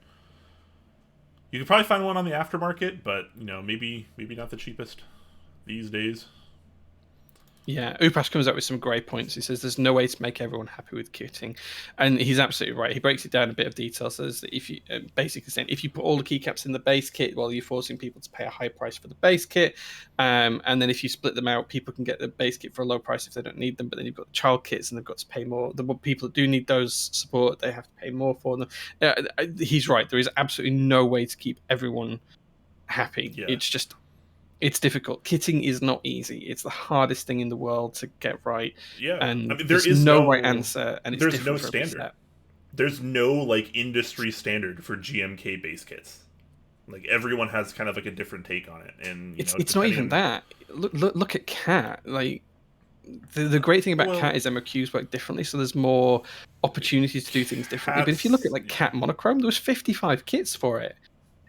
You could probably find one on the aftermarket, but maybe not the cheapest these days. Yeah, Upash comes up with some great points. He says there's no way to make everyone happy with kitting, and he's absolutely right. He breaks it down in a bit of detail. Says that if you basically saying if you put all the keycaps in the base kit, well, you're forcing people to pay a high price for the base kit, and then if you split them out, people can get the base kit for a low price if they don't need them. But then you've got the child kits, and they've got to pay more. The people that do need those support, they have to pay more for them. He's right. There is absolutely no way to keep everyone happy. Yeah. It's difficult. Kitting is not easy. It's the hardest thing in the world to get right. Yeah, and there is no right answer, and it's there's no standard. There's no industry standard for GMK base kits. Everyone has kind of a different take on it, and it's not even that. Look at Cat. The great thing about Cat is MOQs work differently, so there's more opportunities to do things differently. But if you look at Cat Monochrome, there was 55 kits for it.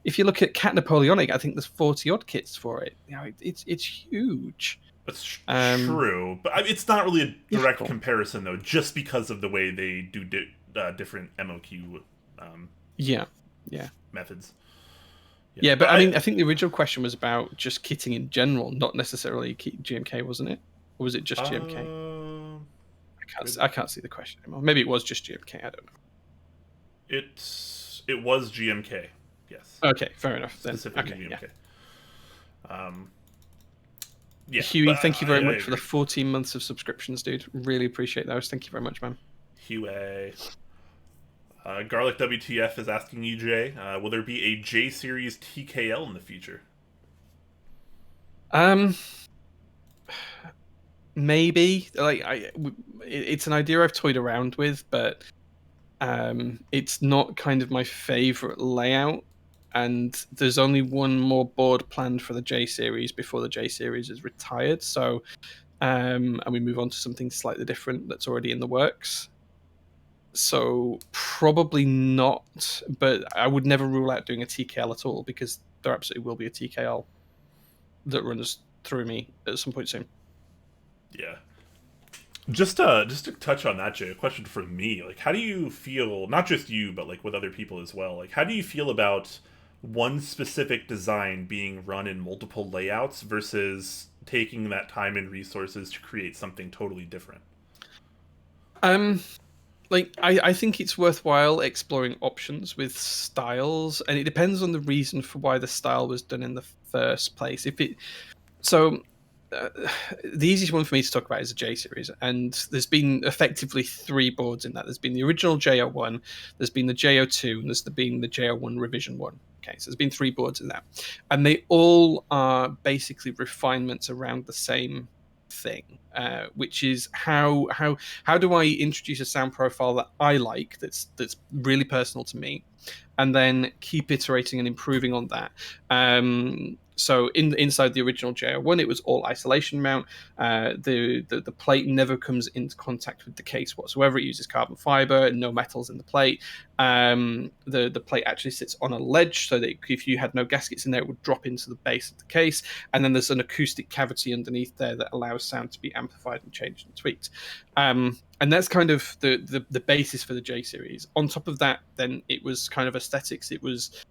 If you look at Cat Napoleonic, I think there's 40 odd kits for it. It's huge. That's true, but it's not really a direct comparison though, just because of the way they do different MOQ. Methods. Yeah, but I think the original question was about just kitting in general, not necessarily GMK, wasn't it? Or was it just GMK? I can't see the question anymore. Maybe it was just GMK. I don't know. It was GMK. Yes. Okay, fair enough. Then. Specifically GMK. Yeah. Huey, thank you very much for the 14 months of subscriptions, dude. Really appreciate those. Thank you very much, man. Huey. Garlic WTF is asking you, Jay, will there be a J Series TKL in the future? maybe like it's an idea I've toyed around with, but it's not kind of my favorite layout. And there's only one more board planned for the J series before the J series is retired. So, and we move on to something slightly different that's already in the works. So probably not, but I would never rule out doing a TKL at all, because there absolutely will be a TKL that runs through me at some point soon. Yeah. Just to touch on that, Jay, a question for me. Like, how do you feel, not just you, but like with other people as well? Like, how do you feel about one specific design being run in multiple layouts versus taking that time and resources to create something totally different? Um, like I think it's worthwhile exploring options with styles, and it depends on the reason for why the style was done in the first place. If it so uh, the easiest one for me to talk about is the J series, and there's been effectively three boards in that. There's been the original JO1, there's been the JO2, and there's been the JO1 revision one. Okay, so there's been three boards in that, and they all are basically refinements around the same thing, which is how do I introduce a sound profile that I like, that's really personal to me, and then keep iterating and improving on that. So inside the original JR1, it was all isolation mount. The plate never comes into contact with the case whatsoever. It uses carbon fiber and no metals in the plate. The plate actually sits on a ledge, so that if you had no gaskets in there, it would drop into the base of the case. And then there's an acoustic cavity underneath there that allows sound to be amplified and changed and tweaked. And that's kind of the basis for the J series. On top of that, then it was kind of aesthetics. It was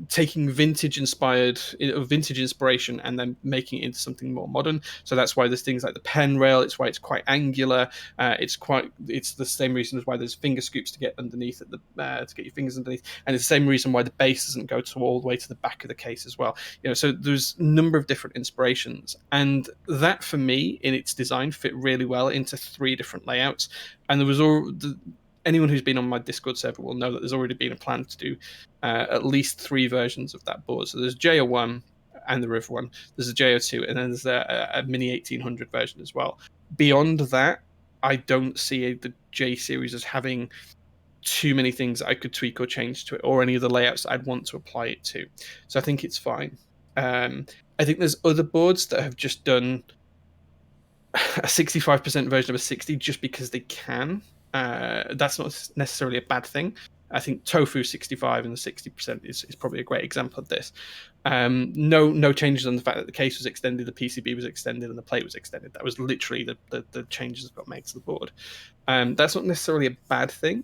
taking vintage inspiration and then making it into something more modern. So that's why there's things like the pen rail. It's why it's quite angular. It's the same reason as why there's finger scoops to get underneath at the to get your fingers underneath, and it's the same reason why the base doesn't go to all the way to the back of the case as well. So there's a number of different inspirations, and that for me in its design fit really well into three different layouts. And there was all anyone who's been on my Discord server will know that there's already been a plan to do at least three versions of that board. So there's JO1 and the Riv one, there's a JO2, and then there's a mini 1800 version as well. Beyond that, I don't see the J series as having too many things I could tweak or change to it, or any of the layouts I'd want to apply it to. So I think it's fine. I think there's other boards that have just done a 65% version of a 60 just because they can. That's not necessarily a bad thing. I think Tofu 65 and the 60% is probably a great example of this. No changes on the fact that the case was extended, the PCB was extended, and the plate was extended. That was literally the changes that got made to the board. That's not necessarily a bad thing,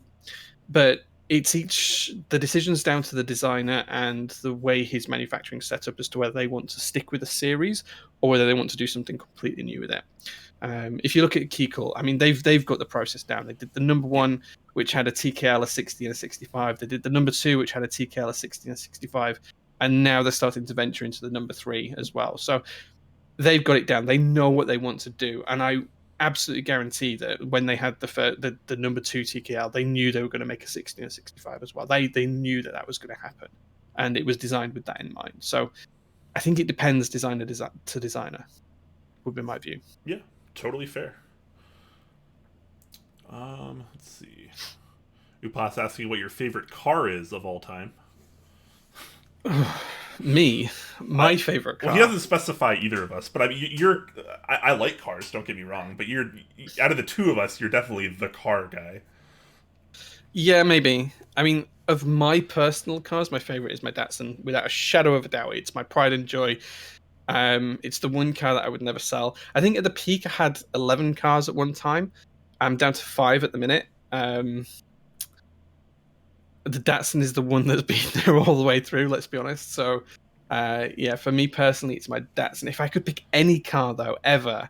but the decision's down to the designer and the way his manufacturing set up as to whether they want to stick with a series or whether they want to do something completely new with it. If you look at Keycall, I mean, they've got the process down. They did the number one, which had a TKL, a 60, and a 65. They did the number two, which had a TKL, a 60, and a 65. And now they're starting to venture into the number three as well. So they've got it down. They know what they want to do. And I absolutely guarantee that when they had the number two TKL, they knew they were going to make a 60 and a 65 as well. They knew that was going to happen. And it was designed with that in mind. So I think it depends designer to designer, would be my view. Yeah, totally fair. Let's see. Upas asking what your favorite car is of all time. My favorite car. Well, he doesn't specify either of us, but I mean, you're. I like cars. Don't get me wrong, but you're out of the two of us, you're definitely the car guy. Yeah, maybe. I mean, of my personal cars, my favorite is my Datsun, without a shadow of a doubt. It's my pride and joy. It's the one car that I would never sell. I think at the peak I had 11 cars at one time. I'm down to 5 at the minute. The Datsun is the one that's been there all the way through, let's be honest. So, yeah, for me personally, it's my Datsun. If I could pick any car, though, ever,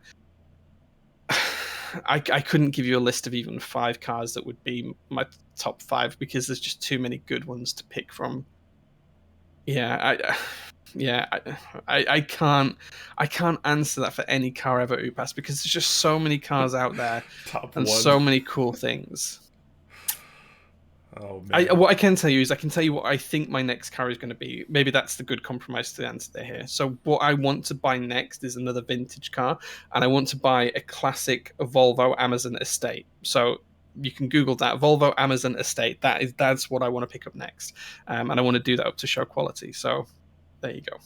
I couldn't give you a list of even 5 cars that would be my top 5 because there's just too many good ones to pick from. Yeah, I can't answer that for any car ever, Upas, because there's just so many cars out there Top and one. so many cool things. Oh man. What I can tell you is I can tell you what I think my next car is going to be. Maybe that's the good compromise to the answer there here. So what I want to buy next is another vintage car, and I want to buy a classic Volvo Amazon Estate. So you can Google that Volvo Amazon Estate. That's what I want to pick up next, and I want to do that up to show quality. So there you go.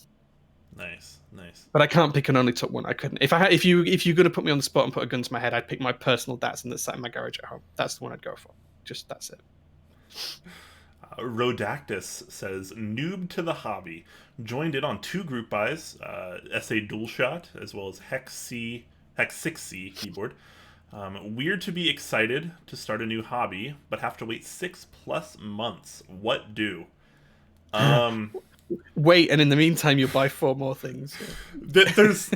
Nice, nice. But I can't pick an only top one. I couldn't. If you're going to put me on the spot and put a gun to my head, I'd pick my personal Datsun that's sat in my garage at home. That's the one I'd go for. Just that's it. Rodactus says, noob to the hobby. Joined in on 2 group buys, SA Dual Shot, as well as Hex 6C keyboard. Weird to be excited to start a new hobby, but have to wait 6+ months. What do? Wait, and in the meantime, you buy 4 more things. There's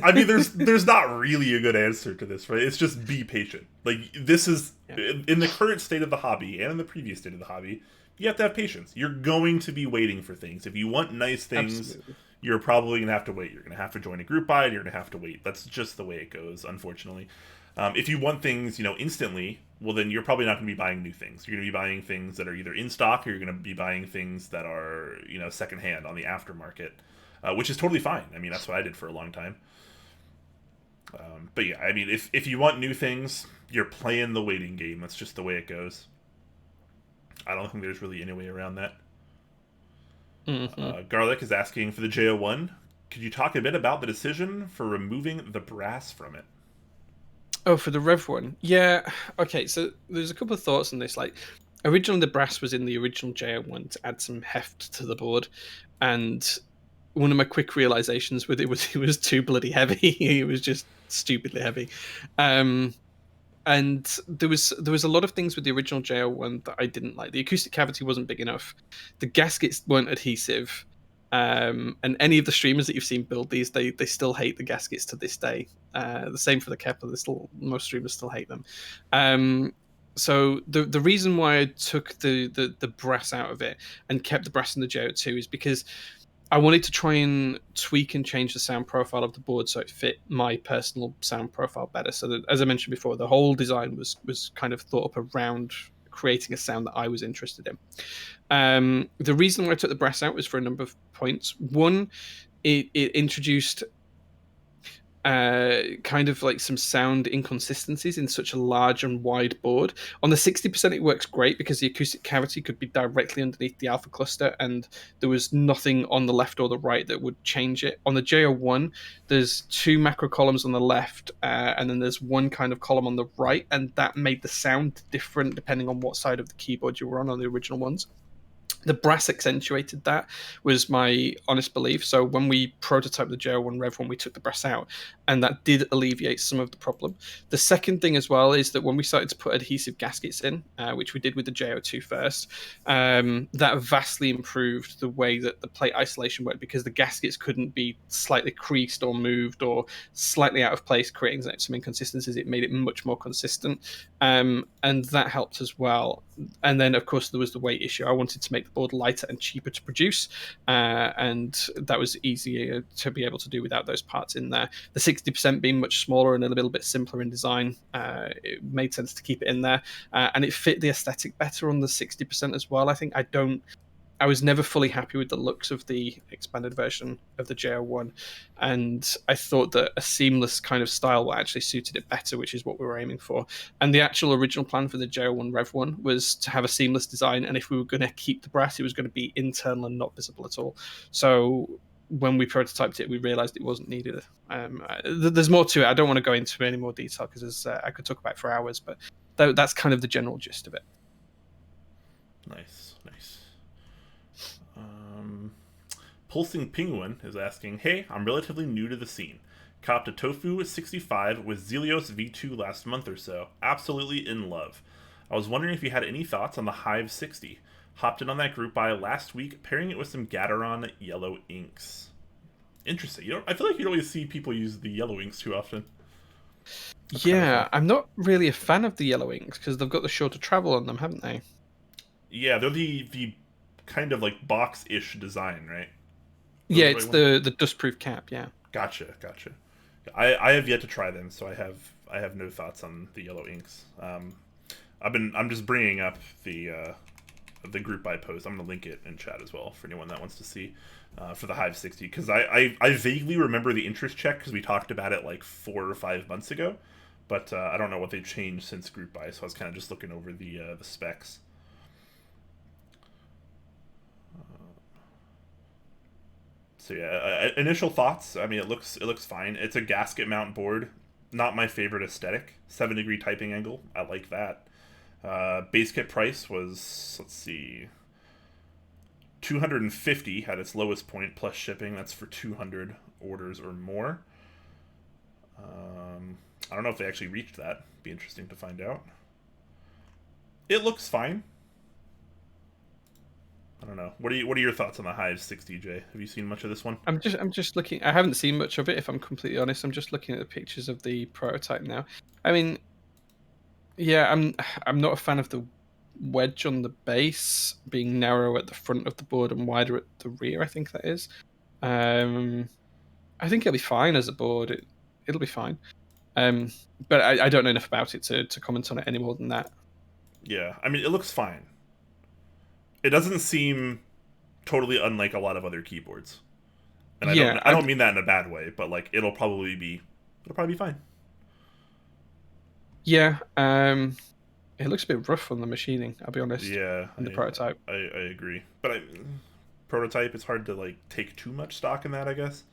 not really a good answer to this, right? It's just be patient. Like, this is, in the current state of the hobby, and in the previous state of the hobby, you have to have patience. You're going to be waiting for things. If you want nice things, Absolutely. You're probably going to have to wait. You're going to have to join a group buy, and you're going to have to wait. That's just the way it goes, unfortunately. If you want things, instantly, well, then you're probably not going to be buying new things. You're going to be buying things that are either in stock, or you're going to be buying things that are, secondhand on the aftermarket, which is totally fine. I mean, that's what I did for a long time. But yeah, I mean, if you want new things, you're playing the waiting game. That's just the way it goes. I don't think there's really any way around that. Mm-hmm. Garlic is asking for the JO1. Could you talk a bit about the decision for removing the brass from it? Oh, for the Rev one, yeah. Okay, so there's a couple of thoughts on this. Like, originally the brass was in the original JO1 to add some heft to the board, and one of my quick realizations with it was it was too bloody heavy. It was just stupidly heavy. And there was a lot of things with the original JO1 that I didn't like. The acoustic cavity wasn't big enough. The gaskets weren't adhesive. And any of the streamers that you've seen build these, they still hate the gaskets to this day. The same for the Kepler. Most streamers still hate them. So the reason why I took the brass out of it and kept the brass in the JO2 is because I wanted to try and tweak and change the sound profile of the board so it fit my personal sound profile better. So that, as I mentioned before, the whole design was kind of thought up around creating a sound that I was interested in. The reason why I took the brass out was for a number of points. One, it introduced kind of like some sound inconsistencies in such a large and wide board. On the 60%, it works great because the acoustic cavity could be directly underneath the alpha cluster, and there was nothing on the left or the right that would change it. On the JO1, there's 2 macro columns on the left, and then there's 1 kind of column on the right, and that made the sound different depending on what side of the keyboard you were on the original ones. The brass accentuated that, was my honest belief. So when we prototyped the JO1 Rev 1, we took the brass out, and that did alleviate some of the problem. The second thing as well is that when we started to put adhesive gaskets in, which we did with the JO2 first, that vastly improved the way that the plate isolation worked, because the gaskets couldn't be slightly creased or moved or slightly out of place, creating some inconsistencies. It made it much more consistent, and that helped as well. And then, of course, there was the weight issue. I wanted to make the board lighter and cheaper to produce, and that was easier to be able to do without those parts in there. The 60% being much smaller and a little bit simpler in design, it made sense to keep it in there, and it fit the aesthetic better on the 60% as well. I think I was never fully happy with the looks of the expanded version of the JO1, and I thought that a seamless kind of style actually suited it better, which is what we were aiming for. And the actual original plan for the JO1 Rev 1 was to have a seamless design, and if we were going to keep the brass, it was going to be internal and not visible at all. So when we prototyped it, we realized it wasn't needed. There's more to it. I don't want to go into any more detail because I could talk about it for hours, but that's kind of the general gist of it. Nice. Pulsing Penguin is asking, hey, I'm relatively new to the scene. Copped a Tofu 65 with Zelios V2 last month or so. Absolutely in love. I was wondering if you had any thoughts on the Hive 60. Hopped in on that group buy last week, pairing it with some Gateron yellow inks. Interesting. I feel like you don't always see people use the yellow inks too often. Yeah, I'm not really a fan of the yellow inks because they've got the shorter travel on them, haven't they? Yeah, they're the kind of like box-ish design, right? Yeah, it's the dustproof cap. Yeah. Gotcha. I have yet to try them, so I have no thoughts on the yellow inks. I'm just bringing up the the group buy post. I'm gonna link it in chat as well for anyone that wants to see for the Hive 60, because I vaguely remember the interest check because we talked about it like 4 or 5 months ago, but I don't know what they've changed since group buy, so I was kind of just looking over the specs. So yeah, initial thoughts. I mean, it looks fine. It's a gasket mount board. Not my favorite aesthetic. 7-degree typing angle. I like that. Base kit price was, let's see, $250 at its lowest point plus shipping. That's for 200 orders or more. I don't know if they actually reached that. Be interesting to find out. It looks fine. I don't know. What are your thoughts on the Hive 60, Jay? Have you seen much of this one? I'm just looking. I haven't seen much of it, if I'm completely honest. I'm just looking at the pictures of the prototype now. I mean, yeah, I'm not a fan of the wedge on the base being narrow at the front of the board and wider at the rear. I think that is. I think it'll be fine as a board. It'll be fine. But I don't know enough about it to comment on it any more than that. Yeah, I mean, it looks fine. It doesn't seem totally unlike a lot of other keyboards, and I don't mean that in a bad way, but like it'll probably be fine. Yeah, it looks a bit rough on the machining, I'll be honest. Yeah, in the prototype. I agree, but prototype, it's hard to like take too much stock in that, I guess.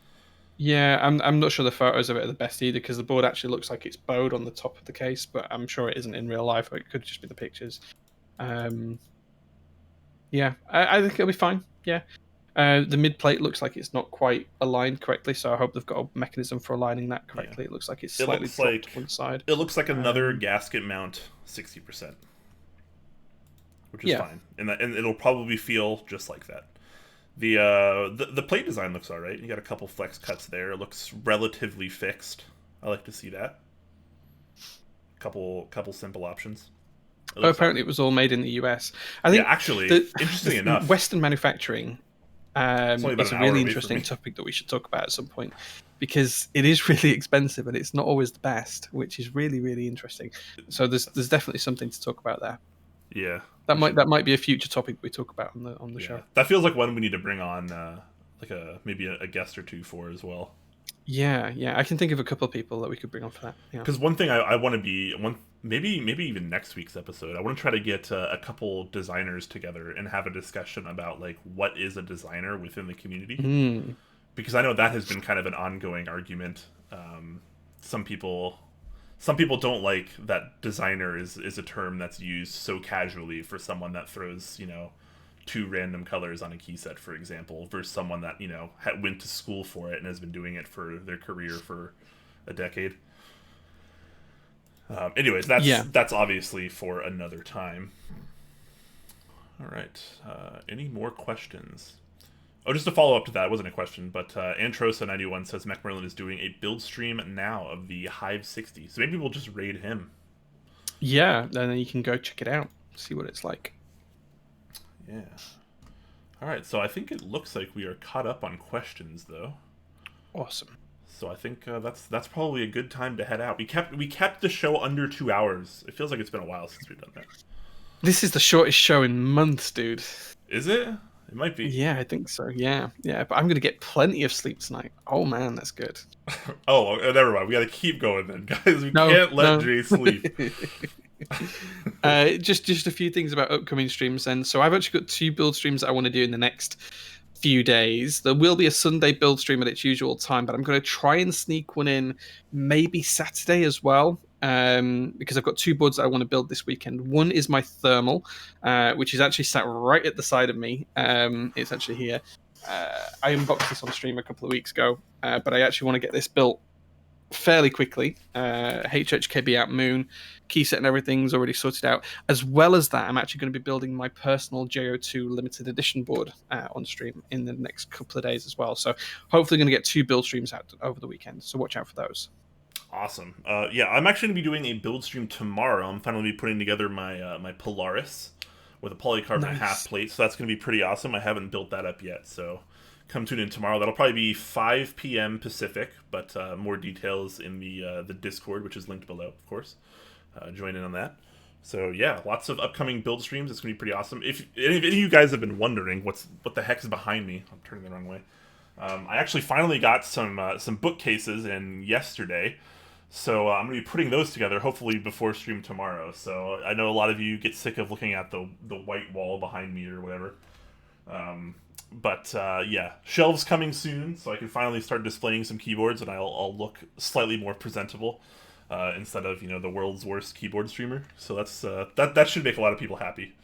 Yeah, I'm not sure the photos of it are the best either, because the board actually looks like it's bowed on the top of the case, but I'm sure it isn't in real life, or it could just be the pictures. Yeah, I think it'll be fine. Yeah. The mid plate looks like it's not quite aligned correctly, so I hope they've got a mechanism for aligning that correctly. Yeah. It looks like it's slightly dropped to one side. It looks like another gasket mount 60%, which is fine, and it'll probably feel just like that. The plate design looks alright. You got a couple flex cuts there. It looks relatively fixed. I like to see that. Couple simple options. Apparently it was all made in the US. I think actually, interesting enough, Western manufacturing is a really interesting topic that we should talk about at some point, because it is really expensive and it's not always the best, which is really, really interesting. So there's definitely something to talk about there. Yeah, that might be a future topic we talk about on the show. That feels like one we need to bring on maybe a guest or two for as well. Yeah, I can think of a couple of people that we could bring on for that. Because one thing I want to be maybe even next week's episode, I want to try to get a couple designers together and have a discussion about like what is a designer within the community. Because I know that has been kind of an ongoing argument. Some people don't like that designer is a term that's used so casually for someone that throws 2 random colors on a key set, for example, versus someone that went to school for it and has been doing it for their career for a decade. Anyways, that's obviously for another time. All right. Any more questions? Oh, just a follow up to that. It wasn't a question, but Antrosa91 says Merlin is doing a build stream now of the Hive 60, so maybe we'll just raid him. Yeah, and then you can go check it out, see what it's like. Yeah. All right, so I think it looks like we are caught up on questions, though. Awesome. So I think that's probably a good time to head out. We kept the show under 2 hours. It feels like it's been a while since we've done that. This is the shortest show in months, dude. Is it? It might be. Yeah, I think so. Yeah. But I'm gonna get plenty of sleep tonight. Oh man, that's good. Oh, never mind. We gotta keep going then, guys. We can't let Jay sleep. Just a few things about upcoming streams then. So I've actually got 2 build streams that I want to do in the next few days. There will be a Sunday build stream at its usual time, but I'm going to try and sneak one in maybe Saturday as well, because I've got 2 boards that I want to build this weekend. One is my thermal, which is actually sat right at the side of me. It's actually here. I unboxed this on stream a couple of weeks ago, but I actually want to get this built fairly quickly. HHKB out Moon, key set and everything's already sorted out. As well as that, I'm actually going to be building my personal JO2 limited edition board on stream in the next couple of days as well. So hopefully going to get 2 build streams out over the weekend. So watch out for those. Awesome. Yeah, I'm actually going to be doing a build stream tomorrow. I'm finally putting together my my Polaris with a polycarbonate half plate. So that's going to be pretty awesome. I haven't built that up yet, so come tune in tomorrow. That'll probably be 5 p.m. Pacific, but more details in the Discord, which is linked below, of course. Join in on that. So yeah, lots of upcoming build streams. It's gonna be pretty awesome. If any of you guys have been wondering what the heck is behind me, I'm turning the wrong way. I actually finally got some bookcases in yesterday, so I'm gonna be putting those together hopefully before stream tomorrow. So I know a lot of you get sick of looking at the white wall behind me or whatever. But yeah, shelves coming soon, so I can finally start displaying some keyboards, and I'll look slightly more presentable. Instead of the world's worst keyboard streamer. So that's that should make a lot of people happy.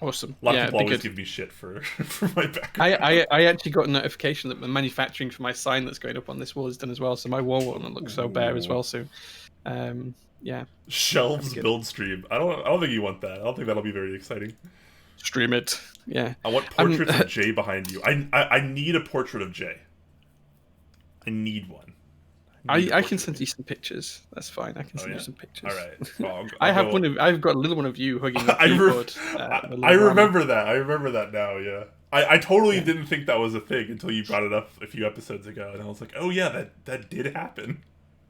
Awesome. A lot of people always give me shit for for my background. I actually got a notification that the manufacturing for my sign that's going up on this wall is done as well, so my wall won't look so bare as well soon. Yeah. Shelves build stream. I don't think you want that. I don't think that'll be very exciting. Stream it. Yeah. I want portraits of Jay behind you. I need a portrait of Jay. I need one. I can send you some pictures. That's fine. I can send you some pictures. All right. Well, I've got a little one of you hugging the keyboard. I remember that. I remember that now. Yeah. I totally didn't think that was a thing until you brought it up a few episodes ago, and I was like, oh yeah, that did happen.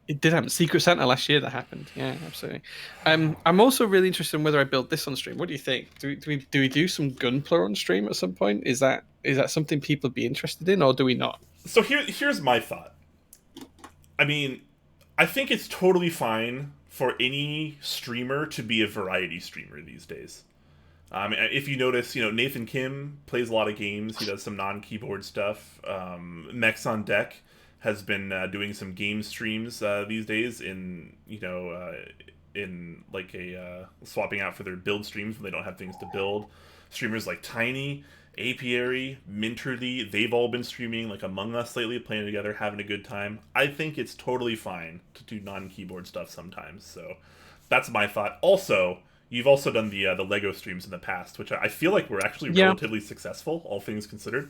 It did happen. Secret Santa last year that happened. Yeah, absolutely. I'm also really interested in whether I build this on stream. What do you think? Do we do some Gunpla on stream at some point? Is that something people would be interested in, or do we not? So here's my thought. I mean, I think it's totally fine for any streamer to be a variety streamer these days. If you notice, Nathan Kim plays a lot of games. He does some non-keyboard stuff. Mex on Deck has been doing some game streams these days in like a swapping out for their build streams when they don't have things to build. Streamers like Tiny, Apiary, Minterly, they've all been streaming like Among Us lately, playing together, having a good time. I think it's totally fine to do non-keyboard stuff sometimes, so that's my thought. Also, you've also done the Lego streams in the past, which I feel like were actually relatively successful, all things considered.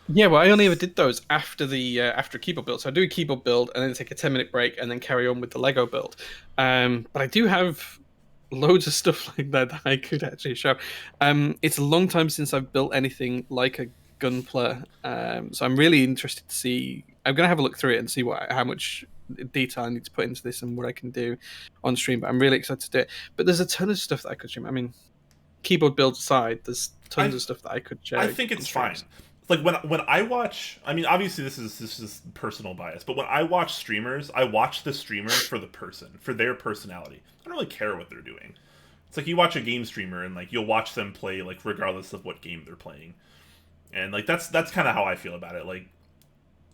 Yeah, well, I only ever did those after after a keyboard build. So I do a keyboard build and then take a 10-minute break and then carry on with the Lego build. But I do have loads of stuff like that I could actually show. It's a long time since I've built anything like a Gunpla, so I'm really interested to see. I'm gonna have a look through it and see how much detail I need to put into this and what I can do on stream. But I'm really excited to do it. But there's a ton of stuff that I could stream. I mean, keyboard build aside, there's tons of stuff that I could share. I think it's fine. Like when I watch, I mean, obviously this is personal bias, but when I watch streamers, I watch the streamer for the person, for their personality. I don't really care what they're doing. It's like you watch a game streamer and like you'll watch them play like regardless of what game they're playing, and like that's kind of how I feel about it. Like,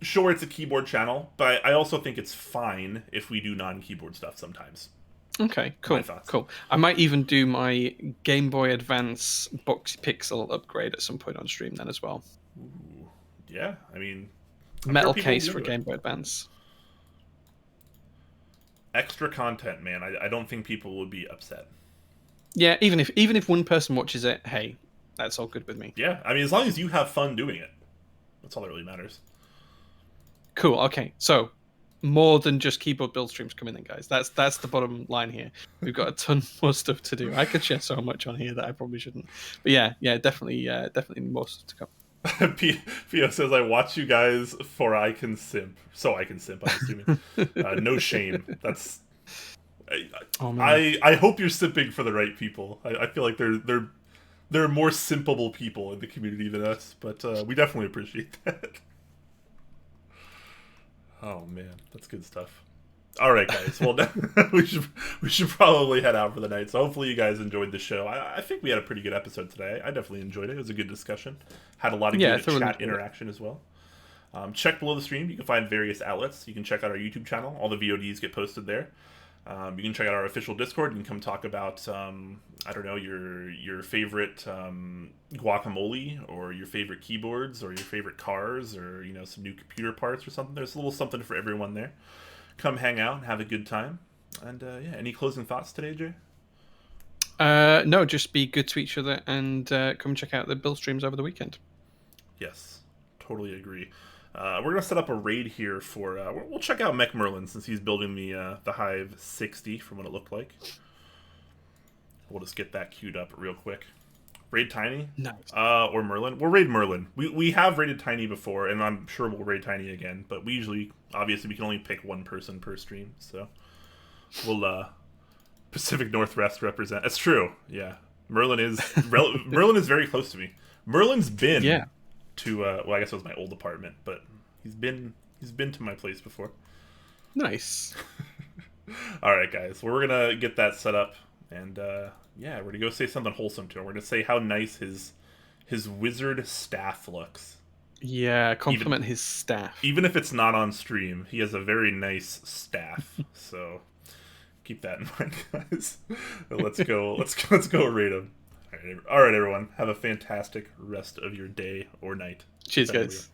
sure, it's a keyboard channel, but I also think it's fine if we do non-keyboard stuff sometimes. Okay, cool, cool. I might even do my Game Boy Advance box pixel upgrade at some point on stream then as well. Ooh, yeah, I mean, metal case for Game Boy Advance. Extra content, man. I don't think people would be upset. Yeah, even if one person watches it, hey, that's all good with me. Yeah, I mean, as long as you have fun doing it, that's all that really matters. Cool. Okay, so more than just keyboard build streams coming in, guys. That's the bottom line here. We've got a ton more stuff to do. I could share so much on here that I probably shouldn't. But yeah, definitely more stuff to come. Pio says, I watch you guys for I can simp. So I can simp, I'm assuming. No shame. That's... I hope you're simping for the right people. I feel like there are more simpable people in the community than us, but we definitely appreciate that. Oh man, that's good stuff. All right, guys. Well, we should probably head out for the night. So hopefully you guys enjoyed the show. I think we had a pretty good episode today. I definitely enjoyed it. It was a good discussion. Had a lot of good chat interaction as well. Check below the stream. You can find various outlets. You can check out our YouTube channel. All the VODs get posted there. You can check out our official Discord. You can come talk about I don't know, your favorite guacamole, or your favorite keyboards, or your favorite cars, or some new computer parts or something. There's a little something for everyone there. Come hang out and have a good time. And yeah, any closing thoughts today, Jay? No, just be good to each other and come check out the build streams over the weekend. Yes, totally agree. We're gonna set up a raid here for. We'll check out Mech Merlin since he's building the Hive 60 from what it looked like. We'll just get that queued up real quick. Raid Tiny, nice. Or Merlin. We'll raid Merlin. We have raided Tiny before, and I'm sure we'll raid Tiny again. But we usually, obviously, we can only pick one person per stream, so we'll Pacific Northwest represent. That's true. Yeah, Merlin is Merlin is very close to me. Merlin's been to well, I guess it was my old apartment, but he's been to my place before. Nice. All right, guys. Well, we're gonna get that set up, and yeah, we're gonna go say something wholesome to him. We're gonna say how nice his wizard staff looks. Yeah, compliment his staff. Even if it's not on stream, he has a very nice staff. So keep that in mind, guys. Let's go. Let's go rate him. All right, everyone. Have a fantastic rest of your day or night. Cheers, guys.